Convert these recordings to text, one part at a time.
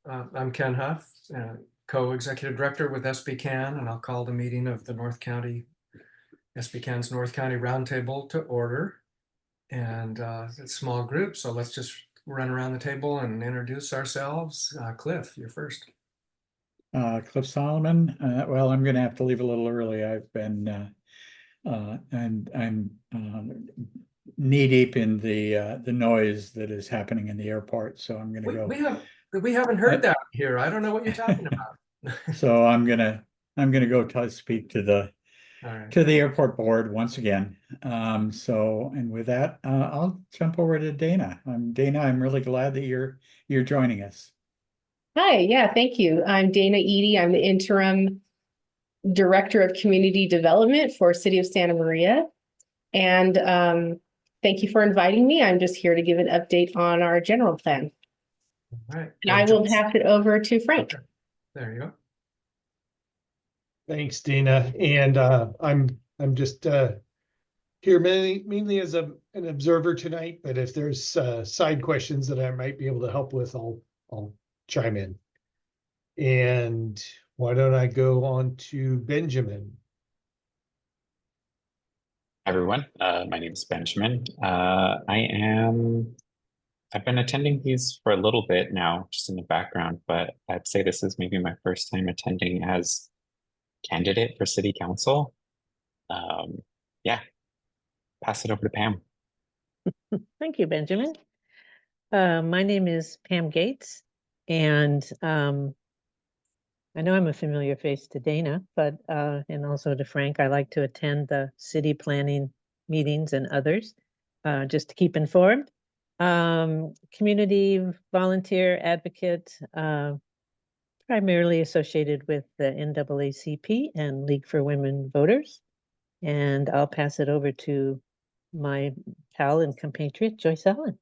I'm Ken Huff, co-executive director with SBCAN, and I'll call the meeting of the SBCAN's North County Roundtable to order. And it's a small group, so let's just run around the table and introduce ourselves. Cliff, you're first. Cliff Solomon. Well, I'm going to have to leave a little early. I've been and I'm knee deep in the noise that is happening in the airport, so I'm going to go. We haven't heard that here. I don't know what you're talking about. So I'm gonna go speak to the airport board once again. And with that, I'll jump over to Dana. Dana, I'm really glad that you're joining us. Hi, yeah, thank you. I'm Dana Eady. I'm the interim director of community development for City of Santa Maria. And thank you for inviting me. I'm just here to give an update on our general plan. All right. And I will pass it over to Frank. Okay. There you go. Thanks, Dana. And I'm just here mainly as an observer tonight, but if there's side questions that I might be able to help with, I'll chime in. And why don't I go on to Benjamin? Everyone, my name is Benjamin. I've been attending these for a little bit now, just in the background, but I'd say this is maybe my first time attending as candidate for city council. Yeah, pass it over to Pam. Thank you, Benjamin. My name is Pam Gates, and I know I'm a familiar face to Dana, but and also to Frank. I like to attend the city planning meetings and others, just to keep informed. Community volunteer advocate, primarily associated with the NAACP and League for Women Voters. And I'll pass it over to my pal and compatriot, Joyce Ellen.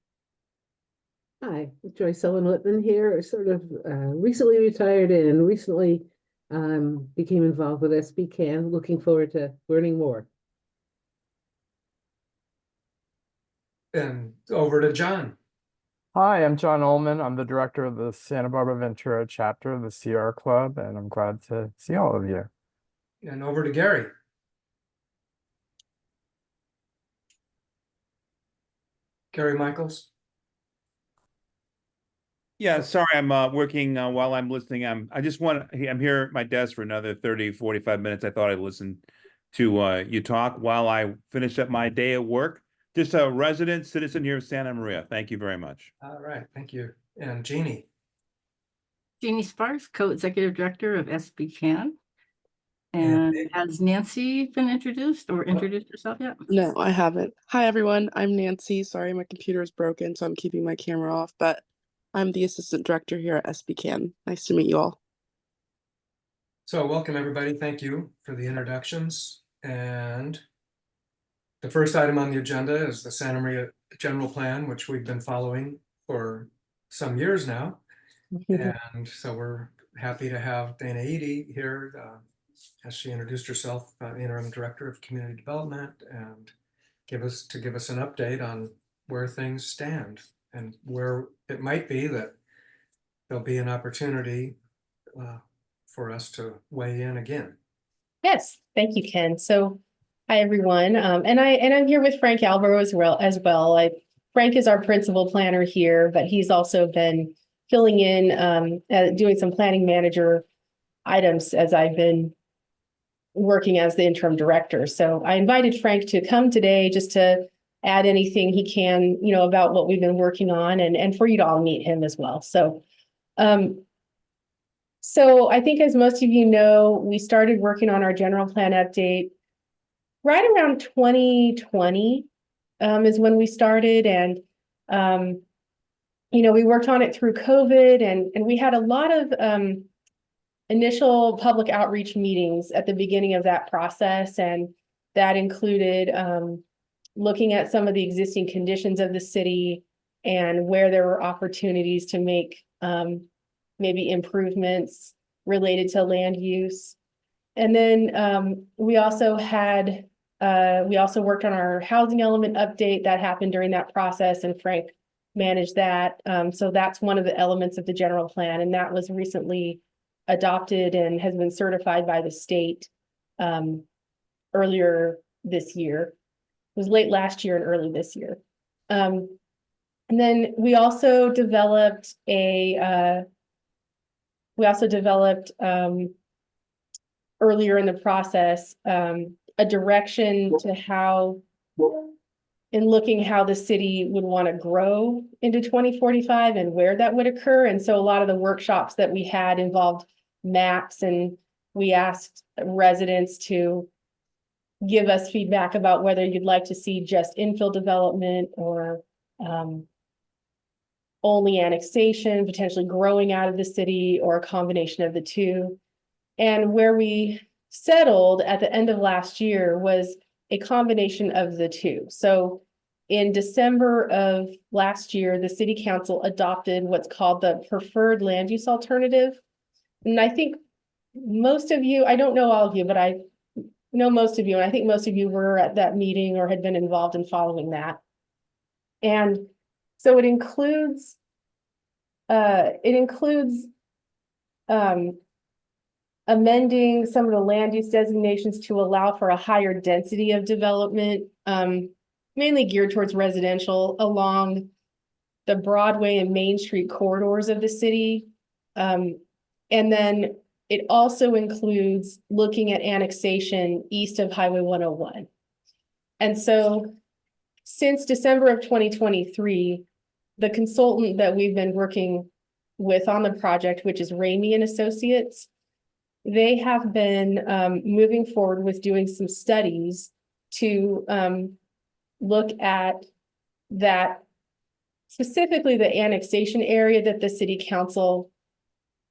Hi, Joyce Ellen Whitman here, sort of recently retired and recently became involved with SBCAN. Looking forward to learning more. And over to John. Hi, I'm John Ullman. I'm the director of the Santa Barbara Ventura chapter of the CR Club, and I'm glad to see all of you. And over to Gary. Gary Michaels. Yeah, sorry, I'm working while I'm listening. I'm here at my desk for another 30, 45 minutes. I thought I'd listen to you talk while I finish up my day at work. Just a resident citizen here of Santa Maria. Thank you very much. All right, thank you. And Jeannie. Jeannie Sparks, co-executive director of SBCAN. And has Nancy been introduced or introduced herself yet? No, I haven't. Hi, everyone. I'm Nancy. Sorry, my computer is broken, so I'm keeping my camera off, but I'm the assistant director here at SBCAN. Nice to meet you all. So welcome, everybody. Thank you for the introductions. And the first item on the agenda is the Santa Maria General Plan, which we've been following for some years now. And so we're happy to have Dana Eady here, as she introduced herself, interim director of community development, and give us an update on where things stand and where it might be that there'll be an opportunity for us to weigh in again. Yes, thank you, Ken. So hi, everyone. And I'm here with Frank Albro as well. Frank is our principal planner here, but he's also been filling in, doing some planning manager items as I've been working as the interim director. So I invited Frank to come today just to add anything he can, about what we've been working on, and for you to all meet him as well. So, so I think, as most of you know, we started working on our general plan update right around 2020 is when we started. And, we worked on it through COVID, and we had a lot of initial public outreach meetings at the beginning of that process. And that included looking at some of the existing conditions of the city and where there were opportunities to make maybe improvements related to land use. And then we also worked on our housing element update that happened during that process. And Frank manage that. So that's one of the elements of the general plan, and that was recently adopted and has been certified by the state earlier this year. It was late last year and early this year. And then we also developed earlier in the process a direction to how, in looking how the city would want to grow into 2045 and where that would occur. And so a lot of the workshops that we had involved maps, and we asked residents to give us feedback about whether you'd like to see just infill development or only annexation, potentially growing out of the city, or a combination of the two. And where we settled at the end of last year was a combination of the two. So in December of last year, the city council adopted what's called the preferred land use alternative. And I think most of you, I don't know all of you, but I know most of you, and I think most of you were at that meeting or had been involved in following that. And so it includes amending some of the land use designations to allow for a higher density of development, mainly geared towards residential along the Broadway and Main Street corridors of the city. And then it also includes looking at annexation east of Highway 101. And so since December of 2023, the consultant that we've been working with on the project, which is Ramey and Associates, they have been moving forward with doing some studies to look at that, specifically the annexation area that the city council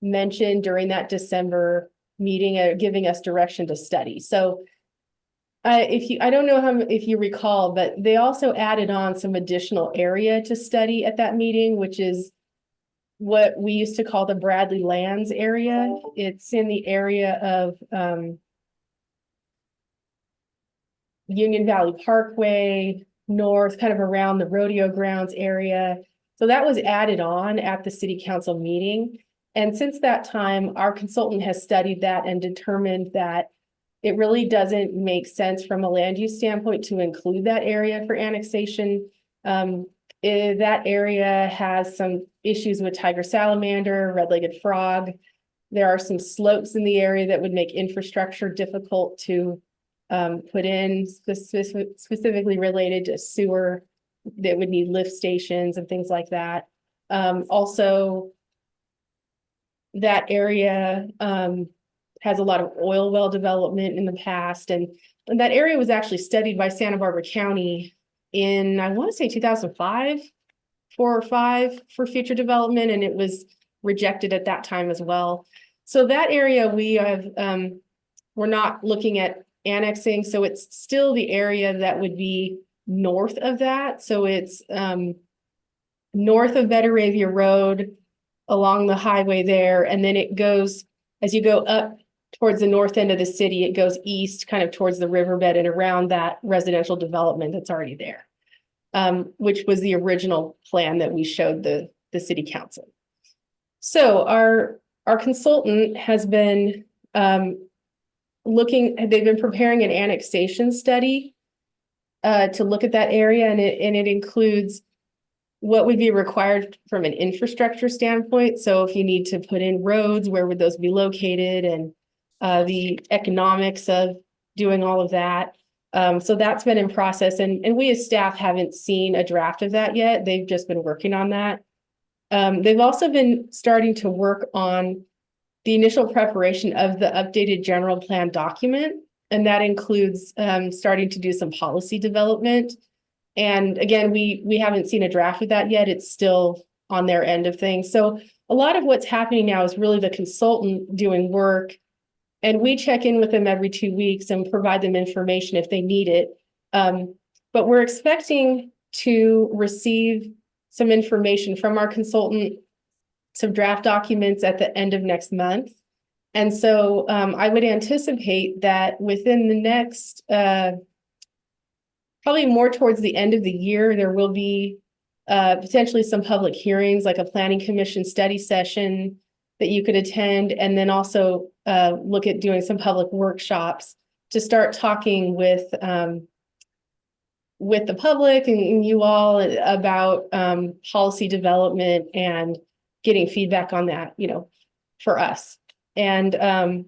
mentioned during that December meeting, giving us direction to study. So I don't know if you recall, but they also added on some additional area to study at that meeting, which is what we used to call the Bradley Lands area. It's in the area of Union Valley Parkway north, kind of around the rodeo grounds area. So that was added on at the city council meeting. And since that time, our consultant has studied that and determined that it really doesn't make sense from a land use standpoint to include that area for annexation. That area has some issues with tiger salamander, red-legged frog. There are some slopes in the area that would make infrastructure difficult to put in, specifically related to sewer that would need lift stations and things like that. Also, that area has a lot of oil well development in the past, and that area was actually studied by Santa Barbara County in, I want to say 2005, 4 or 5 for future development, and it was rejected at that time as well. So that area we have, we're not looking at annexing, so it's still the area that would be north of that. So it's north of Betaravia Road, along the highway there, and then it goes, as you go up towards the north end of the city, it goes east kind of towards the riverbed and around that residential development that's already there, which was the original plan that we showed the city council. So our consultant has been they've been preparing an annexation study to look at that area, and it includes what would be required from an infrastructure standpoint. So if you need to put in roads, where would those be located, and the economics of doing all of that. So that's been in process, and we as staff haven't seen a draft of that yet. They've just been working on that. They've also been starting to work on the initial preparation of the updated general plan document, and that includes starting to do some policy development. And again, we haven't seen a draft of that yet. It's still on their end of things. So a lot of what's happening now is really the consultant doing work, and we check in with them every 2 weeks and provide them information if they need it. But we're expecting to receive some information from our consultant, some draft documents at the end of next month. And so I would anticipate that within the next, probably more towards the end of the year, there will be potentially some public hearings, like a planning commission study session that you could attend, and then also look at doing some public workshops to start talking with the public and you all about policy development and getting feedback on that, for us. And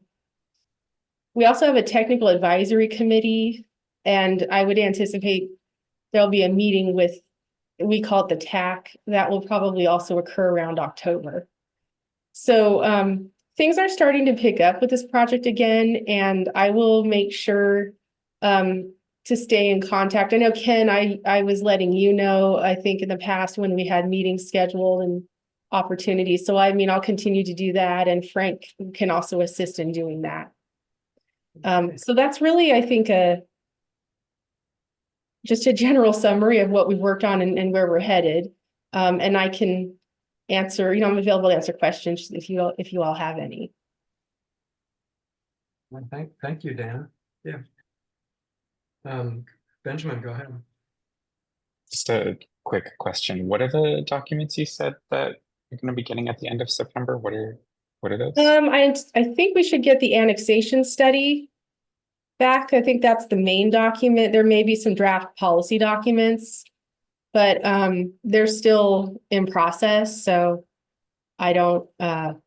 we also have a technical advisory committee, and I would anticipate there'll be a meeting with, we call it the TAC, that will probably also occur around October. So things are starting to pick up with this project again, and I will make sure to stay in contact. I know, Ken, I was letting you know, I think in the past when we had meetings scheduled and opportunities. So I mean, I'll continue to do that, and Frank can also assist in doing that. So that's really, I think, just a general summary of what we've worked on and where we're headed. And I can answer, I'm available to answer questions if you all have any. Well, thank you, Dana. Yeah. Benjamin, go ahead. Just a quick question. What are the documents you said that you're going to be getting at the end of September? What are those? I think we should get the annexation study back. I think that's the main document. There may be some draft policy documents, but they're still in process. So I don't have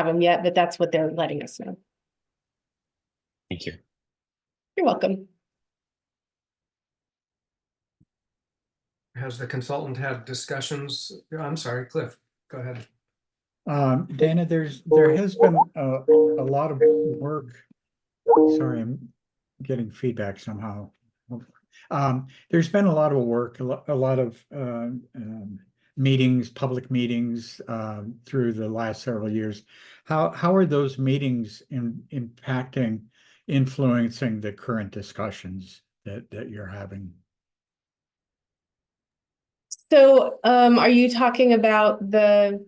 them yet, but that's what they're letting us know. Thank you. You're welcome. Has the consultant had discussions? I'm sorry, Cliff, go ahead. Dana, there has been a lot of work. Sorry, I'm getting feedback somehow. There's been a lot of work, a lot of meetings, public meetings through the last several years. How are those meetings influencing the current discussions that you're having? So are you talking about the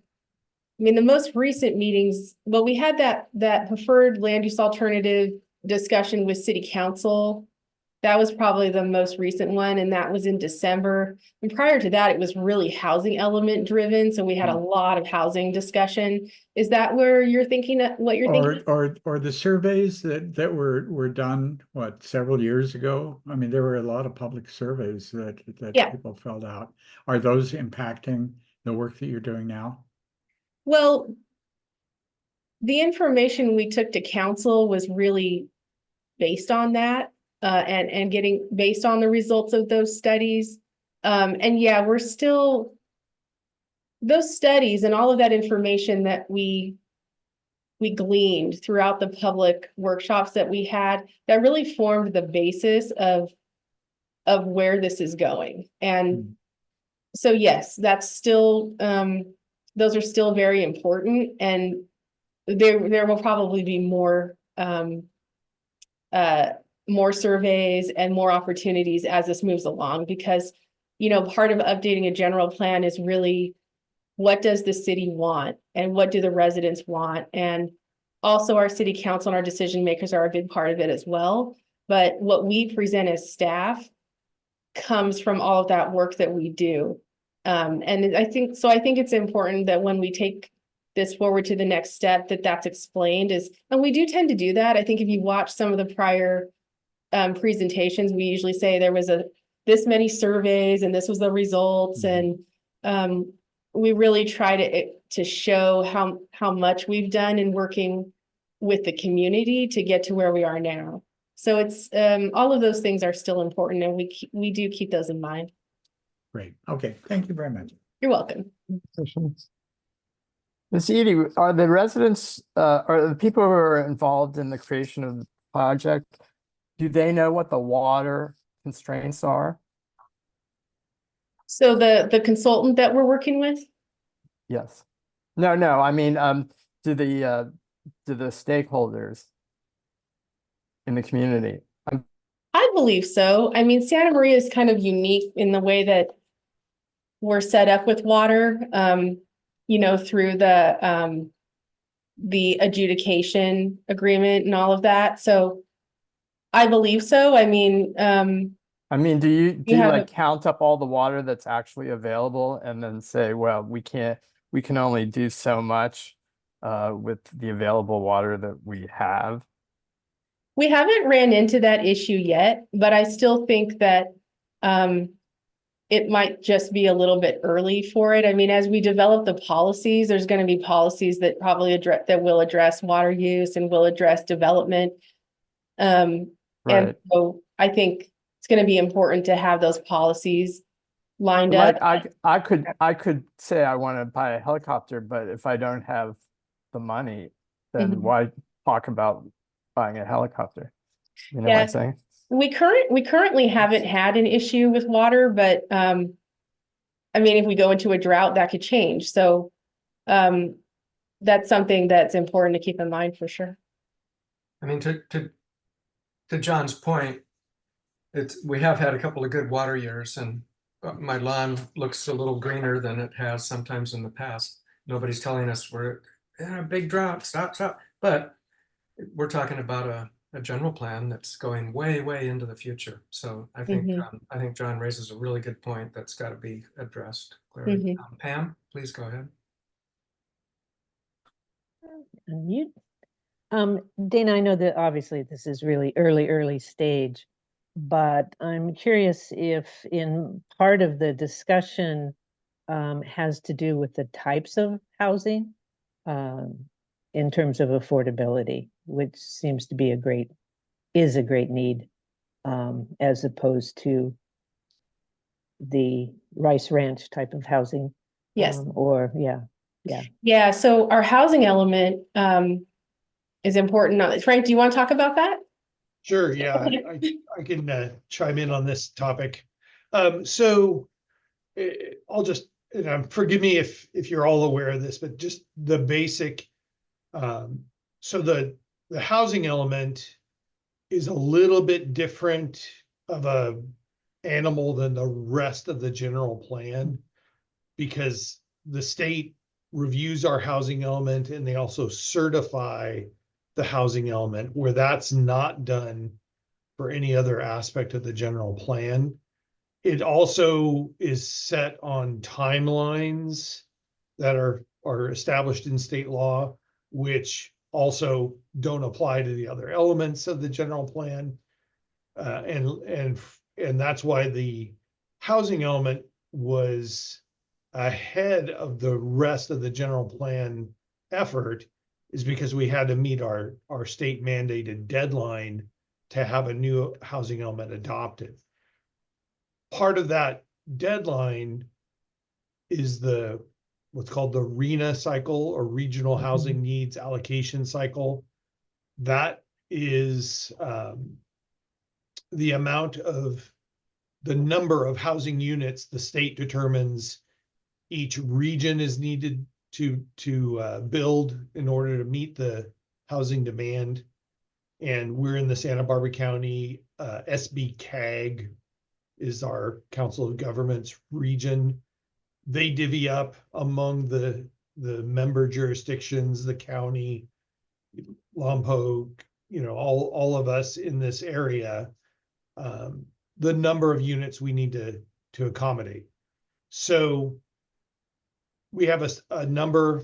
most recent meetings? Well, we had that preferred land use alternative discussion with city council. That was probably the most recent one, and that was in December. And prior to that, it was really housing element driven. So we had a lot of housing discussion. Is that where you're thinking, what you're thinking? Or the surveys that were done, what, several years ago? I mean, there were a lot of public surveys that people filled out. Are those impacting the work that you're doing now? Well, the information we took to council was really based on that. And getting based on the results of those studies. And yeah, we're still, those studies and all of that information that we gleaned throughout the public workshops that we had, that really formed the basis of where this is going. And so yes, that's still, those are still very important, and there will probably be more surveys and more opportunities as this moves along, because, part of updating a general plan is really, what does the city want and what do the residents want? And also our city council and our decision makers are a big part of it as well. But what we present as staff comes from all of that work that we do. And I think it's important that when we take this forward to the next step, that's explained, and we do tend to do that. I think if you watch some of the prior presentations, we usually say there was this many surveys and this was the results. And we really try to show how much we've done in working with the community to get to where we are now. So it's all of those things are still important, and we do keep those in mind. Great. Okay. Thank you very much. You're welcome. Ms. Eady, are the residents or the people who are involved in the creation of the project, do they know what the water constraints are? So the consultant that we're working with? Yes. No, I mean, do the stakeholders in the community? I believe so. I mean, Santa Maria is kind of unique in the way that we're set up with water, through the adjudication agreement and all of that. So I believe so. I mean, I mean, do you We like haven't- count up all the water that's actually available and then say, well, we can only do so much with the available water that we have? We haven't ran into that issue yet, but I still think that it might just be a little bit early for it. I mean, as we develop the policies, there's going to be policies that probably will address water use and will address development. And Right. so I think it's going to be important to have those policies lined Like up. I could say I want to buy a helicopter, but if I don't have the money, then Mhm. why talk about buying a helicopter? You know what Yeah. I'm saying? We currently haven't had an issue with water, but I mean, if we go into a drought, that could change. So that's something that's important to keep in mind for sure. I mean, to John's point, we have had a couple of good water years, and my lawn looks a little greener than it has sometimes in the past. Nobody's telling us we're in a big drought, stop. But we're talking about a general plan that's going way into the future. So I think I think John raises a really good point that's got to be addressed clearly. Pam, please go ahead. Unmute. Dana, I know that obviously this is really early stage, but I'm curious if in part of the discussion has to do with the types of housing in terms of affordability, which seems to be a great need as opposed to the Rice Ranch type of housing. Yes. Yeah. So our housing element is important. Frank, do you want to talk about that? Sure, yeah, I can chime in on this topic. So I'll just, and forgive me if you're all aware of this, but just the basic, so the housing element is a little bit different of a animal than the rest of the general plan, because the state reviews our housing element and they also certify the housing element, where that's not done for any other aspect of the general plan. It also is set on timelines that are established in state law, which also don't apply to the other elements of the general plan. And that's why the housing element was ahead of the rest of the general plan effort, is because we had to meet our state mandated deadline to have a new housing element adopted. Part of that deadline is what's called the RHNA cycle, or Regional Housing Needs Allocation Cycle. That is the number of housing units the state determines each region is needed to build in order to meet the housing demand. And we're in the Santa Barbara County, SBCAG is our Council of Governments region. They divvy up among the member jurisdictions, the county, Lompoc, all of us in this area, the number of units we need to accommodate. So we have a number,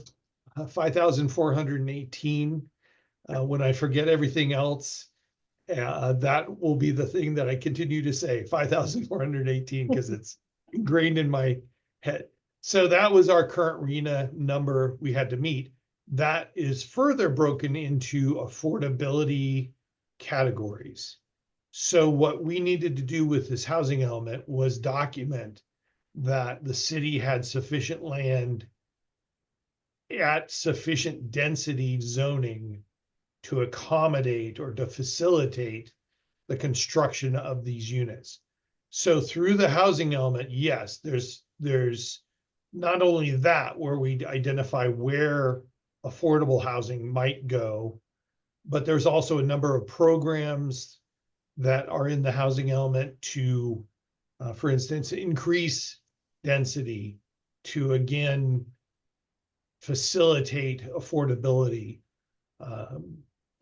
5,418. When I forget everything else, that will be the thing that I continue to say, 5,418, because it's ingrained in my head. So that was our current RHNA number we had to meet. That is further broken into affordability categories. So what we needed to do with this housing element was document that the city had sufficient land at sufficient density zoning to accommodate or to facilitate the construction of these units. So through the housing element, yes, there's not only that, where we identify where affordable housing might go, but there's also a number of programs that are in the housing element to, for instance, increase density to, again, facilitate affordability.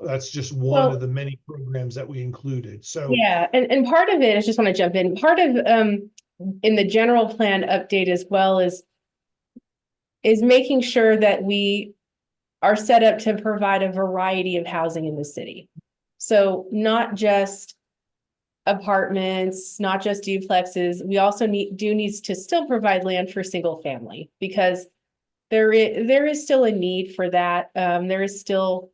that's just one Well- of the many programs that we included. So Yeah, and part of it, I just want to jump in, part of in the general plan update as well is making sure that we are set up to provide a variety of housing in the city. So not just apartments, not just duplexes, we also need to still provide land for single family, because there is still a need for that. There is still,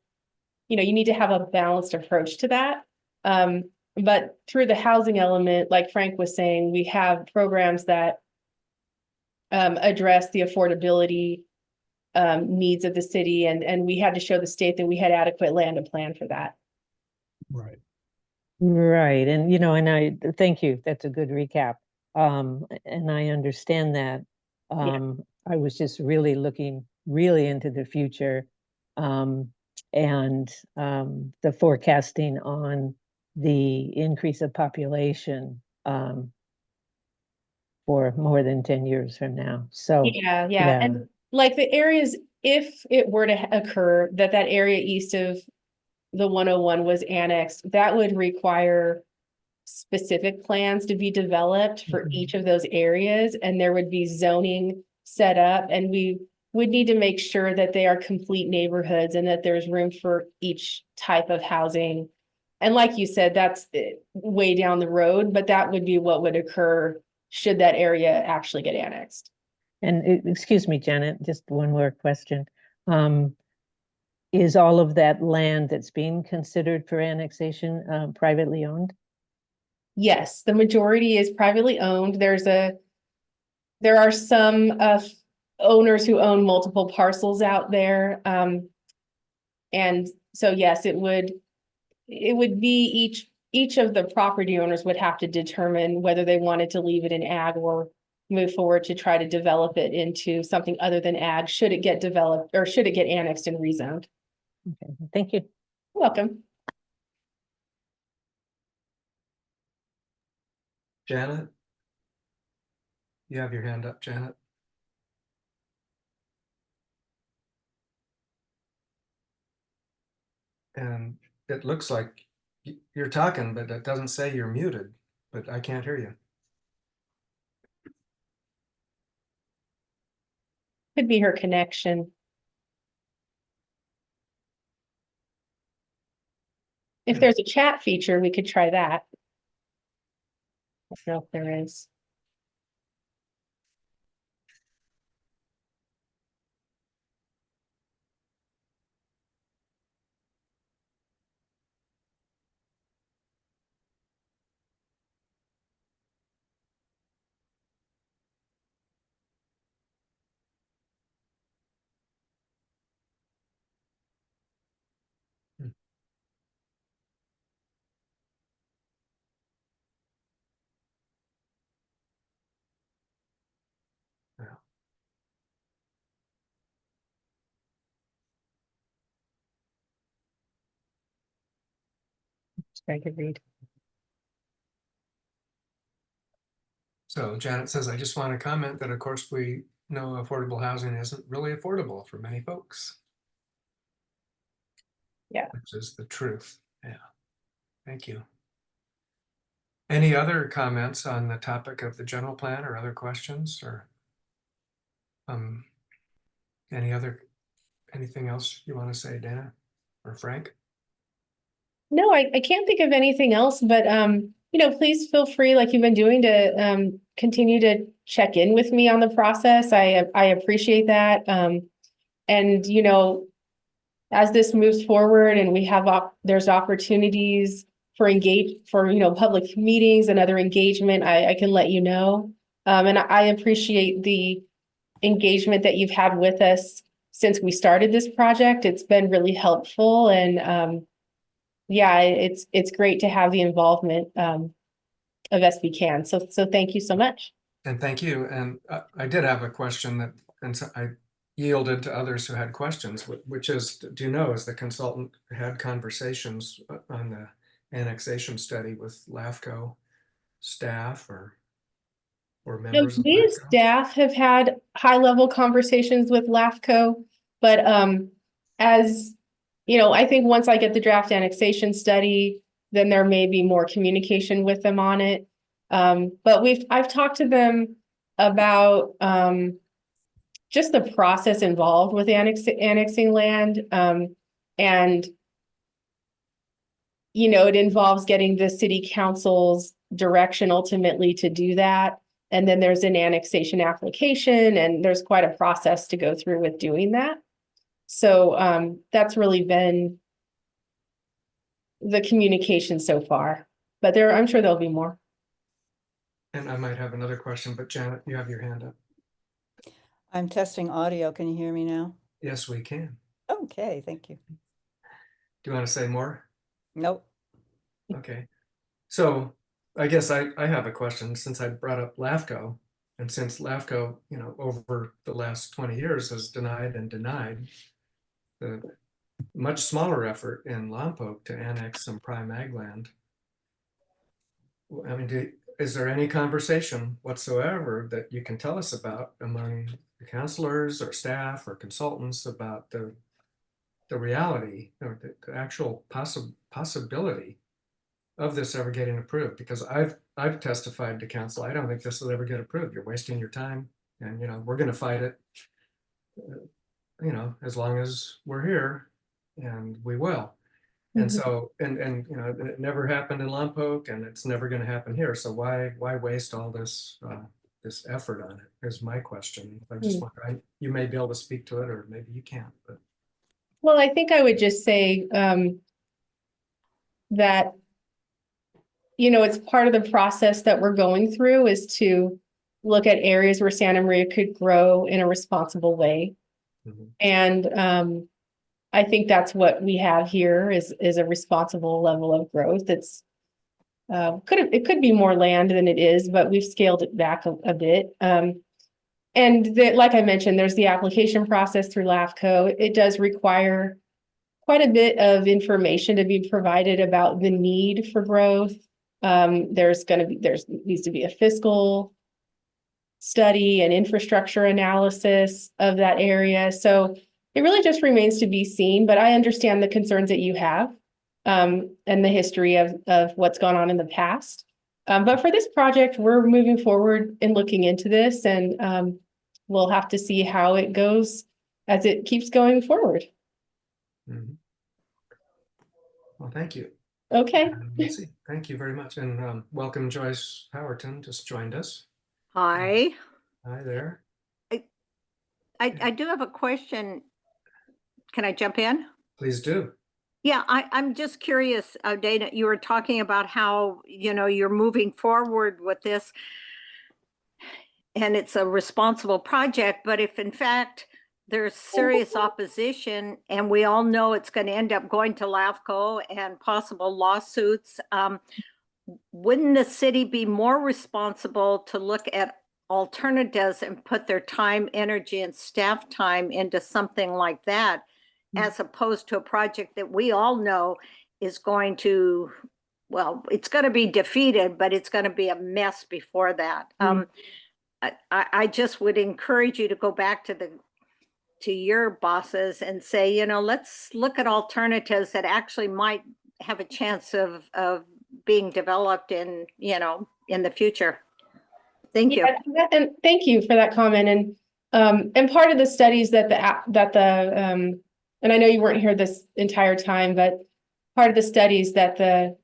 you need to have a balanced approach to that. But through the housing element, like Frank was saying, we have programs that address the affordability needs of the city, and we had to show the state that we had adequate land to plan for that. right. Right, and and I thank you. That's a good recap. And I understand that. I was just really looking into the future, and the forecasting on the increase of population for more than 10 years from now. So Yeah. yeah. And like the areas, if it were to occur that area east of the 101 was annexed, that would require specific plans to be developed for each of those areas, and there would be zoning set up, and we would need to make sure that they are complete neighborhoods and that there's room for each type of housing. And like you said, that's way down the road, but that would be what would occur should that area actually get annexed. And excuse me, Janet, just one more question. Is all of that land that's being considered for annexation privately owned? Yes, the majority is privately owned. There are some owners who own multiple parcels out there. And so yes, it would be each of the property owners would have to determine whether they wanted to leave it in ag or move forward to try to develop it into something other than ag, should it get developed or should it get annexed and rezoned. Okay, thank you. You're welcome. Janet? You have your hand up, Janet. And it looks like you're talking, but it doesn't say you're muted, but I can't hear you. Could be her connection. If there's a chat feature, we could try that. I don't know if there is. I could read. So Janet says, I just want to comment that of course we know affordable housing isn't really affordable for many folks. Yeah. Which is the truth. Yeah. Thank you. Any other comments on the topic of the general plan or other questions or anything else you want to say, Dana or Frank? No, I can't think of anything else, but please feel free, like you've been doing, to continue to check in with me on the process. I appreciate that. And as this moves forward and we have there's opportunities for public meetings and other engagement, I can let you know. And I appreciate the engagement that you've had with us since we started this project. It's been really helpful, and yeah, it's great to have the involvement of SBCAN. So thank you so much. And thank you. And I did have a question and so I yielded to others who had questions, which is, do you know, as the consultant had conversations on the annexation study with LAFCO staff or members of We as LAFCO? staff have had high-level conversations with LAFCO, but as I think once I get the draft annexation study, then there may be more communication with them on it. But I've talked to them about just the process involved with annexing land. And it involves getting the city council's direction ultimately to do that. And then there's an annexation application, and there's quite a process to go through with doing that. So that's really been the communication so far, but I'm sure there'll be more. And I might have another question, but Janet, you have your hand up. I'm testing audio. Can you hear me now? Yes, we can. Okay, thank you. Do you want to say more? Nope. Okay. So I guess I have a question since I brought up LAFCO, and since LAFCO, over the last 20 years has denied the much smaller effort in Lompoc to annex some prime ag land. I mean, is there any conversation whatsoever that you can tell us about among the counselors or staff or consultants about the reality or the actual possibility of this ever getting approved? Because I've testified to council, I don't think this will ever get approved. You're wasting your time, and we're going to fight it, as long as we're here, and we will. And so, and it never happened in Lompoc, and it's never going to happen here. So why waste all this this effort on it? Is my question. I just wonder, you may be able to speak to it, or maybe you can't. But well, I think I would just say that it's part of the process that we're going through is to look at areas where Santa Maria could grow in a responsible way, and I think that's what we have here is a responsible level of growth. It's it could be more land than it is, but we've scaled it back a bit. And like I mentioned, there's the application process through LAFCO. It does require quite a bit of information to be provided about the need for growth. There needs to be a fiscal study and infrastructure analysis of that area. So it really just remains to be seen, but I understand the concerns that you have and the history of what's gone on in the past. But for this project, we're moving forward and looking into this, and we'll have to see how it goes as it keeps going forward. Well, thank you. Okay. Let's see. Thank you very much. And welcome, Joyce Howerton, just joined us. Hi. Hi there. I do have a question. Can I jump in? Please do. Yeah, I'm just curious, Dana, you were talking about how, you're moving forward with this and it's a responsible project, but if in fact there's serious opposition and we all know it's going to end up going to LAFCO and possible lawsuits, wouldn't the city be more responsible to look at alternatives and put their time, energy, and staff time into something like that, as opposed to a project that we all know is going to, well, it's going to be defeated, but it's going to be a mess before that. I just would encourage you to go back to your bosses and say, let's look at alternatives that actually might have a chance of being developed in the future. Thank you. And thank you for that comment. And part of the studies that and I know you weren't here this entire time, but part of the studies that the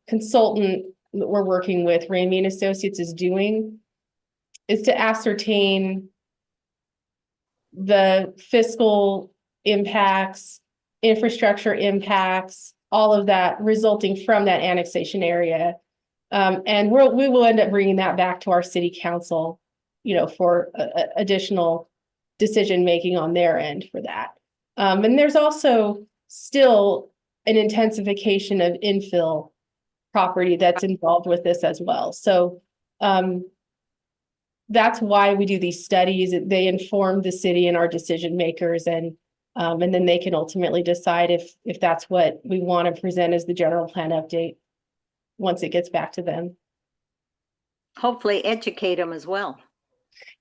consultant that we're working with, Ramey and Associates, is doing is to ascertain the fiscal impacts, infrastructure impacts, all of that resulting from that annexation area. And we will end up bringing that back to our city council, for additional decision-making on their end for that. And there's also still an intensification of infill property that's involved with this as well. So that's why we do these studies. They inform the city and our decision makers, and then they can ultimately decide if that's what we want to present as the general plan update once it gets back to them. Hopefully educate them as well.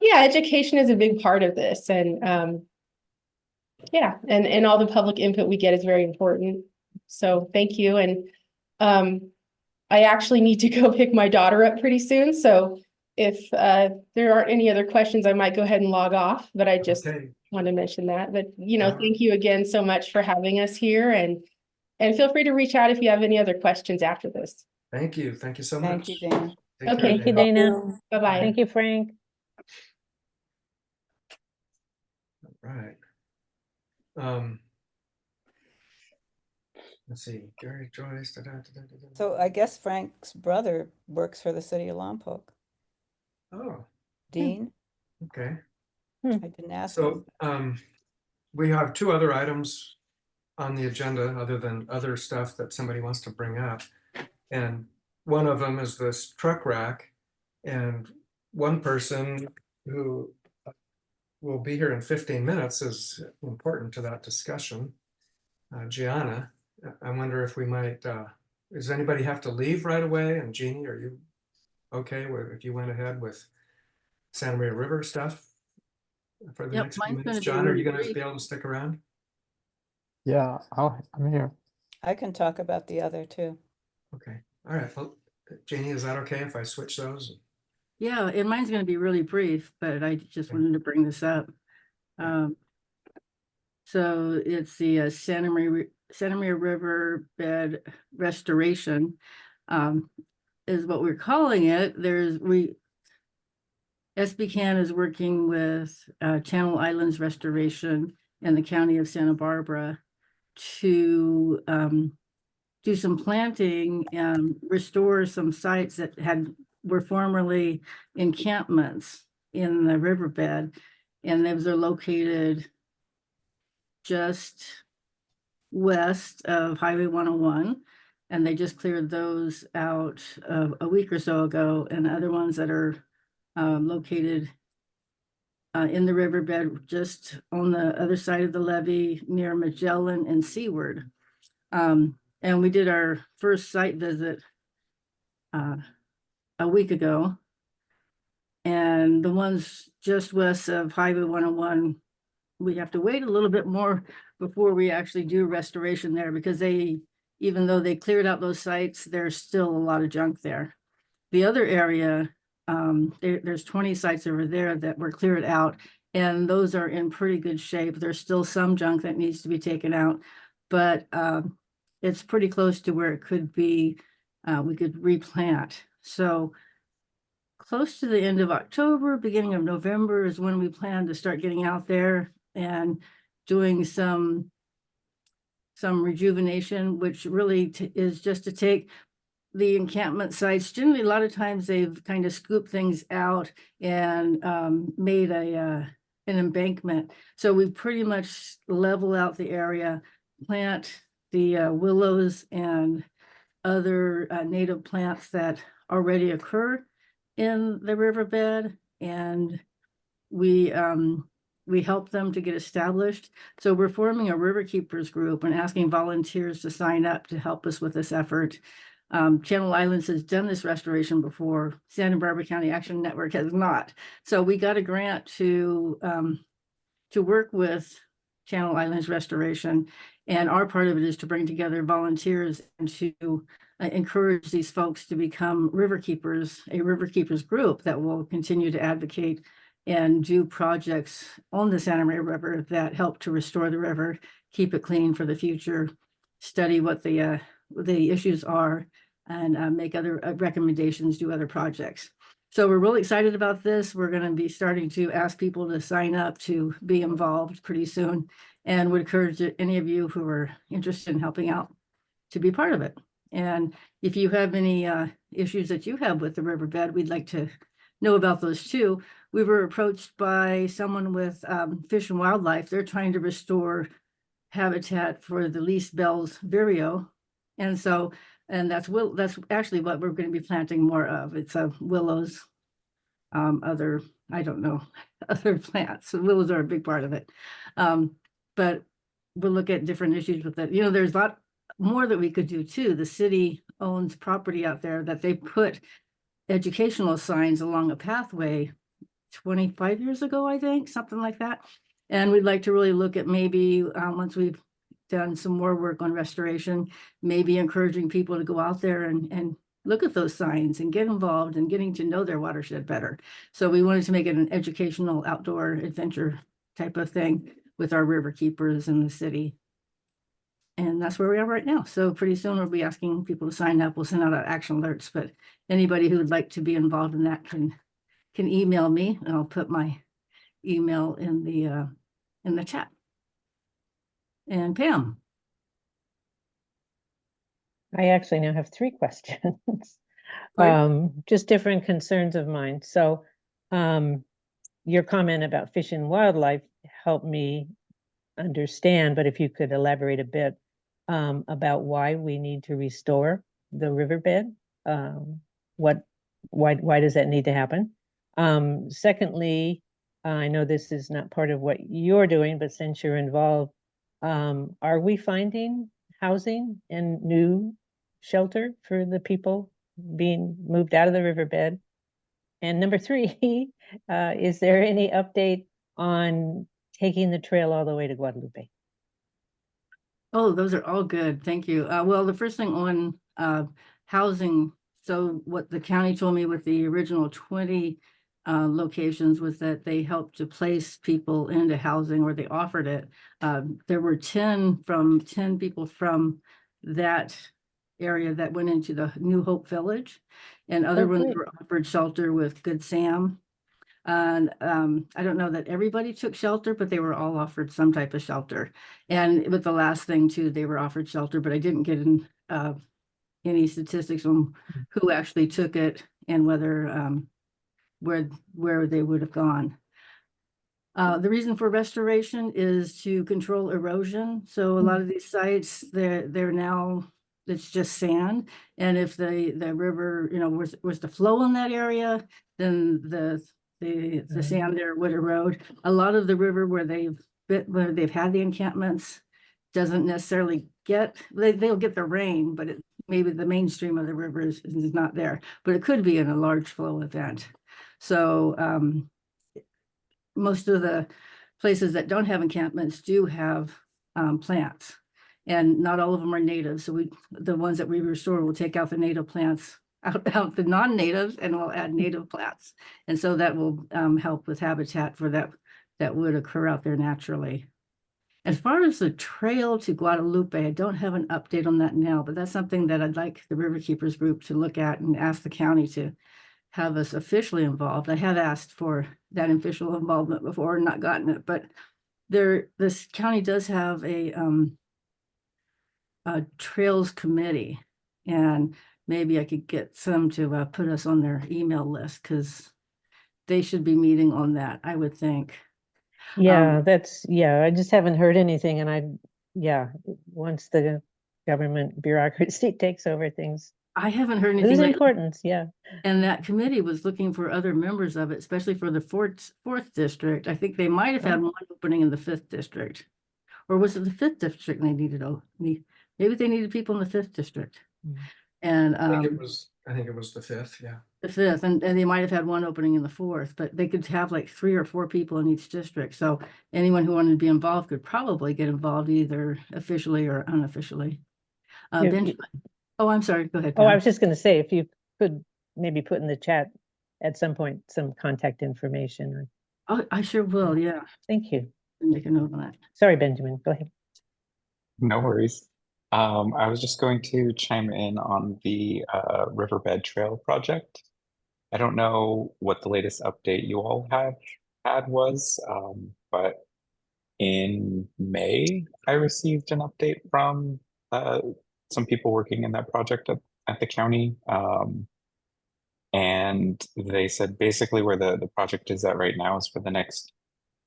Yeah, education is a big part of this, and Yeah, and all the public input we get is very important. So thank you. And I actually need to go pick my daughter up pretty soon. So if there aren't any other questions, I might go ahead and log off, but I just Okay, wanted to mention that. But thank you again so much for having us here, and feel free to reach out if you have any other questions after this. thank you so Thank much. you, Dana. Take care, Okay. Thank you, Dana. Bye-bye. Thank you, Frank. Right. Let's see, Gary Joyce. So I guess Frank's brother works for the city of Lompoc. Oh, Dean, okay. I didn't ask him. So, we have two other items on the agenda other than other stuff that somebody wants to bring up. And one of them is this truck rack. And one person who will be here in 15 minutes is important to that discussion. Gianna, I wonder if we might, does anybody have to leave right away? And Jeannie, are you okay if you went ahead with Santa Maria River stuff for the Yep, next few mine's minutes? gonna be John, are really you going to brief. be able to stick around? Yeah, I'm here. I can talk about the other two. Okay, all right. Well, Jeannie, is that okay if I switch those? Yeah, and mine's gonna be really brief, but I just wanted to bring this up. So it's the Santa Maria River bed restoration, is what we're calling it. SBCAN is working with Channel Islands Restoration and the County of Santa Barbara to do some planting and restore some sites that were formerly encampments in the riverbed. And those are located just west of Highway 101. And they just cleared those out a week or so ago, and other ones that are located in the riverbed just on the other side of the levee near Magellan and Seaward. And we did our first site visit a week ago. And the ones just west of Highway 101, we have to wait a little bit more before we actually do restoration there, because even though they cleared out those sites, there's still a lot of junk there. The other area, there's 20 sites over there that were cleared out, and those are in pretty good shape. There's still some junk that needs to be taken out, but it's pretty close to where it could be, we could replant. So close to the end of October, beginning of November is when we plan to start getting out there and doing some rejuvenation, which really is just to take the encampment sites. Generally, a lot of times they've kind of scooped things out and made an embankment. So we pretty much level out the area, plant the willows and other native plants that already occur in the riverbed, and we help them to get established. So we're forming a River Keepers group and asking volunteers to sign up to help us with this effort. Channel Islands has done this restoration before. Santa Barbara County Action Network has not. So we got a grant to work with Channel Islands Restoration. And our part of it is to bring together volunteers and to encourage these folks to become river keepers, a river keepers group that will continue to advocate and do projects on the Santa Maria River that help to restore the river, keep it clean for the future, study what the issues are, and make other recommendations, do other projects. So we're really excited about this. We're going to be starting to ask people to sign up to be involved pretty soon, and would encourage any of you who are interested in helping out to be part of it. And if you have any issues that you have with the riverbed, we'd like to know about those too. We were approached by someone with Fish and Wildlife. They're trying to restore habitat for the least Bell's vireo. And so, that's actually what we're going to be planting more of. It's willows, other plants. So willows are a big part of it. But we'll look at different issues with it. There's a lot more that we could do too. The city owns property out there that they put educational signs along a pathway 25 years ago, I think, something like that. And we'd like to really look at maybe, once we've done some more work on restoration, maybe encouraging people to go out there and look at those signs and get involved and getting to know their watershed better. So we wanted to make it an educational outdoor adventure type of thing with our river keepers in the city. And that's where we are right now. So pretty soon we'll be asking people to sign up. We'll send out action alerts, but anybody who would like to be involved in that can email me, and I'll put my email in the chat. And Pam. I actually now have 3 questions. Pardon? Just different concerns of mine. So, your comment about fish and wildlife helped me understand, but if you could elaborate a bit about why we need to restore the riverbed, why does that need to happen? Secondly, I know this is not part of what you're doing, but since you're involved, are we finding housing and new shelter for the people being moved out of the riverbed? And number 3, is there any update on taking the trail all the way to Guadalupe? Oh, those are all good. Thank you. Well, the first thing on housing. So what the county told me with the original 20 locations was that they helped to place people into housing, or they offered it. There were 10 people from that area that went into the New Hope Village, and other ones great. were offered shelter with Good Sam. And I don't know that everybody took shelter, but they were all offered some type of shelter. And with the last thing too, they were offered shelter, but I didn't get in, any statistics on who actually took it and whether where they would have gone. The reason for restoration is to control erosion. So a lot of these sites, they're now, it's just sand. And if the river, was to flow in that area, then the sand there would erode. A lot of the river where they've had the encampments doesn't necessarily they'll get the rain, but maybe the mainstream of the river is not there, but it could be in a large flow event. So most of the places that don't have encampments do have plants, and not all of them are native. So the ones that we restore will take out the native plants, out the non-natives, and we'll add native plants. And so that will help with habitat for that would occur out there naturally. As far as the trail to Guadalupe, I don't have an update on that now, but that's something that I'd like the River Keepers group to look at and ask the county to have us officially involved. I have asked for that official involvement before and not gotten it, but this county does have a trails committee, and maybe I could get some to put us on their email list, because they should be meeting on that, I would think. Yeah, I just haven't heard anything, and once the government bureaucracy takes over things, I haven't heard lose anything. importance, yeah. And that committee was looking for other members of it, especially for the fourth district. I think they might have had one opening in the 5th district. Or was it the 5th district they needed? Maybe they needed people in the 5th district. And I think it was the 5th, yeah. the 5th, and they might have had one opening in the 4th, but they could have like 3 or 4 people in each district. So anyone who wanted to be involved could probably get involved either officially or unofficially. Benjamin. Oh, I'm sorry. Go ahead. Oh, I Pam. was just going to say, if you could maybe put in the chat at some point some contact information. I sure will. Yeah. Thank you. Make a note of that. Sorry, Benjamin. Go ahead. No worries. I was just going to chime in on the Riverbed Trail project. I don't know what the latest update you all had was, but in May, I received an update from some people working in that project at the county. And they said basically where the project is at right now is for the next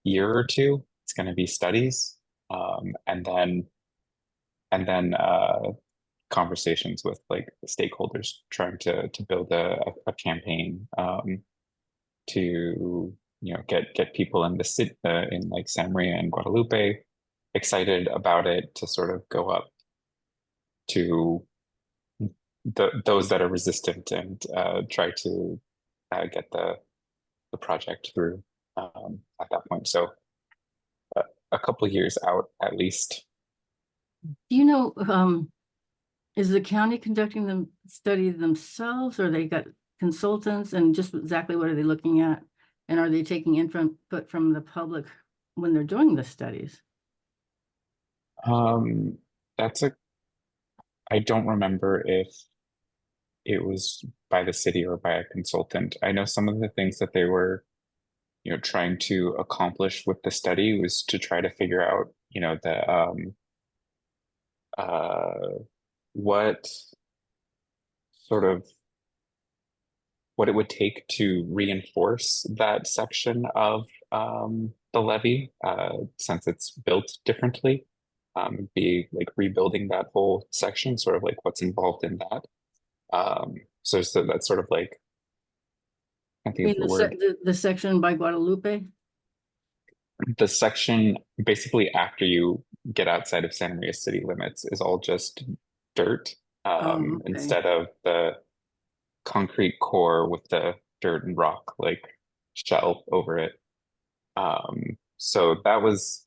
year or two, it's going to be studies, and then conversations with like the stakeholders trying to build a campaign to get people in the city in like San Maria and Guadalupe excited about it, to sort of go up to those that are resistant and try to get the project through at that point. So a couple years out at least. Do you know, is the county conducting the study themselves, or they got consultants, and just exactly what are they looking at? And are they taking input from the public when they're doing the studies? That's I don't remember if it was by the city or by a consultant. I know some of the things that they were, trying to accomplish with the study was to try to figure out, what sort of what it would take to reinforce that section of the levee, since it's built differently. Be like rebuilding that whole section, sort of like what's involved in that. So that's sort of like, I I think mean, the word, the section by Guadalupe? the section basically after you get outside of Santa Maria city limits is all just dirt, Okay. instead of the concrete core with the dirt and rock like shell over it. So that was,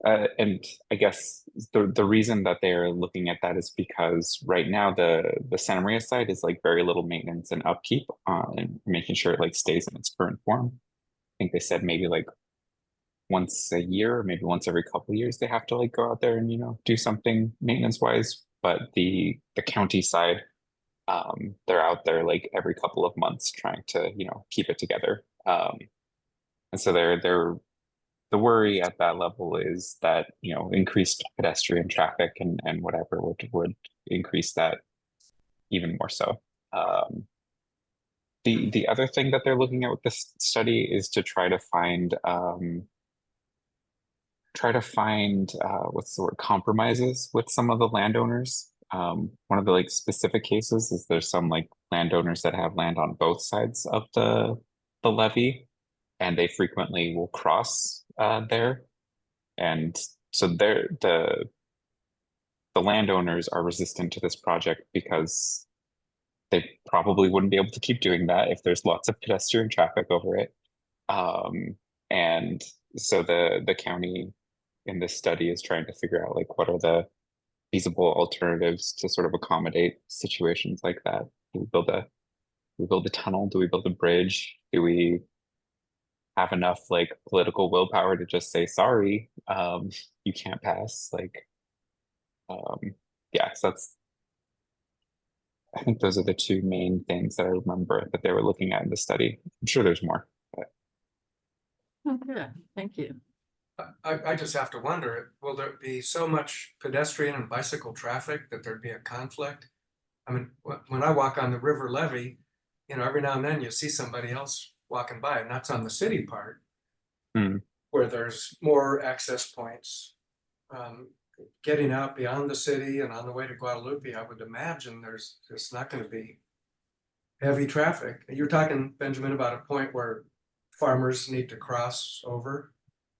and I guess the reason that they're looking at that is because right now the Santa Maria side is like very little maintenance and upkeep, and making sure it like stays in its current form. I think they said maybe like once a year, or maybe once every couple of years, they have to like go out there and do something maintenance wise. But the county side, they're out there like every couple of months trying to keep it together. And so they're the worry at that level is that increased pedestrian traffic and whatever would increase that even more so. The other thing that they're looking at with this study is to try to find what's the word, compromises with some of the landowners. One of the like specific cases is there's some like landowners that have land on both sides of the levee, and they frequently will cross there. And so the landowners are resistant to this project because they probably wouldn't be able to keep doing that if there's lots of pedestrian traffic over it. And so the county in this study is trying to figure out like what are the feasible alternatives to sort of accommodate situations like that. Do we build a tunnel? Do we build a bridge? Do we have enough like political willpower to just say sorry, you can't pass? Like, yeah, so I think those are the two main things that I remember that they were looking at in the study. I'm sure there's more, but Oh, good. Thank you. I just have to wonder, will there be so much pedestrian and bicycle traffic that there'd be a conflict? I mean, when I walk on the river levee, every now and then you see somebody else walking by, and that's on the city part, where there's more access points. Getting out beyond the city and on the way to Guadalupe, I would imagine there's not going to be heavy traffic. You're talking, Benjamin, about a point where farmers need to cross over.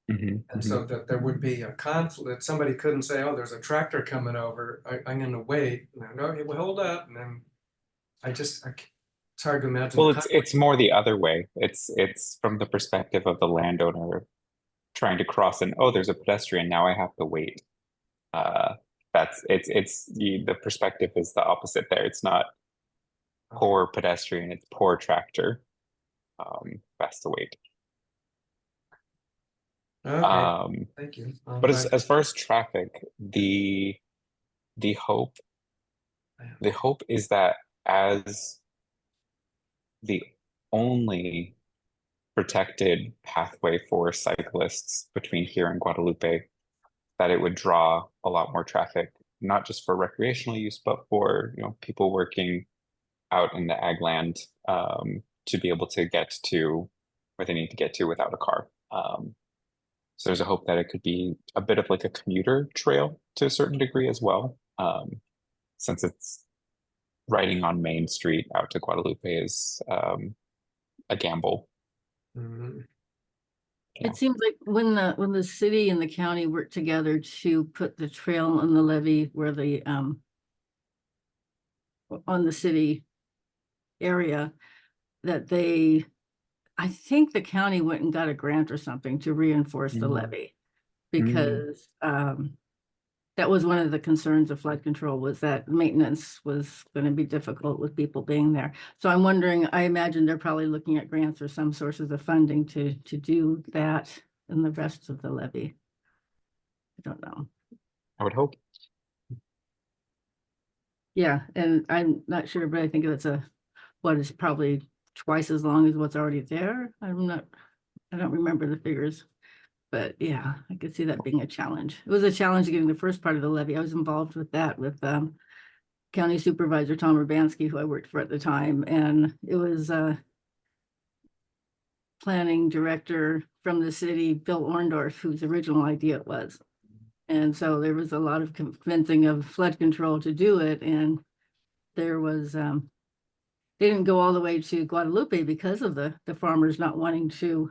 And so that there would be a conflict, that somebody couldn't say, oh, there's a tractor coming over, I'm going to wait. No, well, hold up. And then it's hard to imagine. Well, it's more the other way. It's from the perspective of the landowner trying to cross, and oh, there's a pedestrian, now I have to wait. The perspective is the opposite there. It's not poor pedestrian, it's poor tractor. Has to wait. Okay, thank you. But as far as traffic, the hope is that as the only protected pathway for cyclists between here and Guadalupe, that it would draw a lot more traffic, not just for recreational use, but for people working out in the ag land, to be able to get to where they need to get to without a car. So there's a hope that it could be a bit of like a commuter trail to a certain degree as well, since it's riding on Main Street out to Guadalupe is a gamble. It seems like when the city and the county work together to put the trail on the levee where the on the city area, that they I think the county went and got a grant or something to reinforce the Mm. levee. Because that was one of the concerns of flood control, was that maintenance was going to be difficult with people being there. So I'm wondering, I imagine they're probably looking at grants or some sources of funding to do that and the rest of the levee. I don't know. I would hope. Yeah, and I'm not sure, but I think it's what is probably twice as long as what's already there. I don't remember the figures. But yeah, I could see that being a challenge. It was a challenge getting the first part of the levee. I was involved with that with County Supervisor Tom Urbanski, who I worked for at the time. And it was planning director from the city, Bill Orndorff, whose original idea it was. And so there was a lot of convincing of flood control to do it. And there was, they didn't go all the way to Guadalupe because of the farmers not wanting to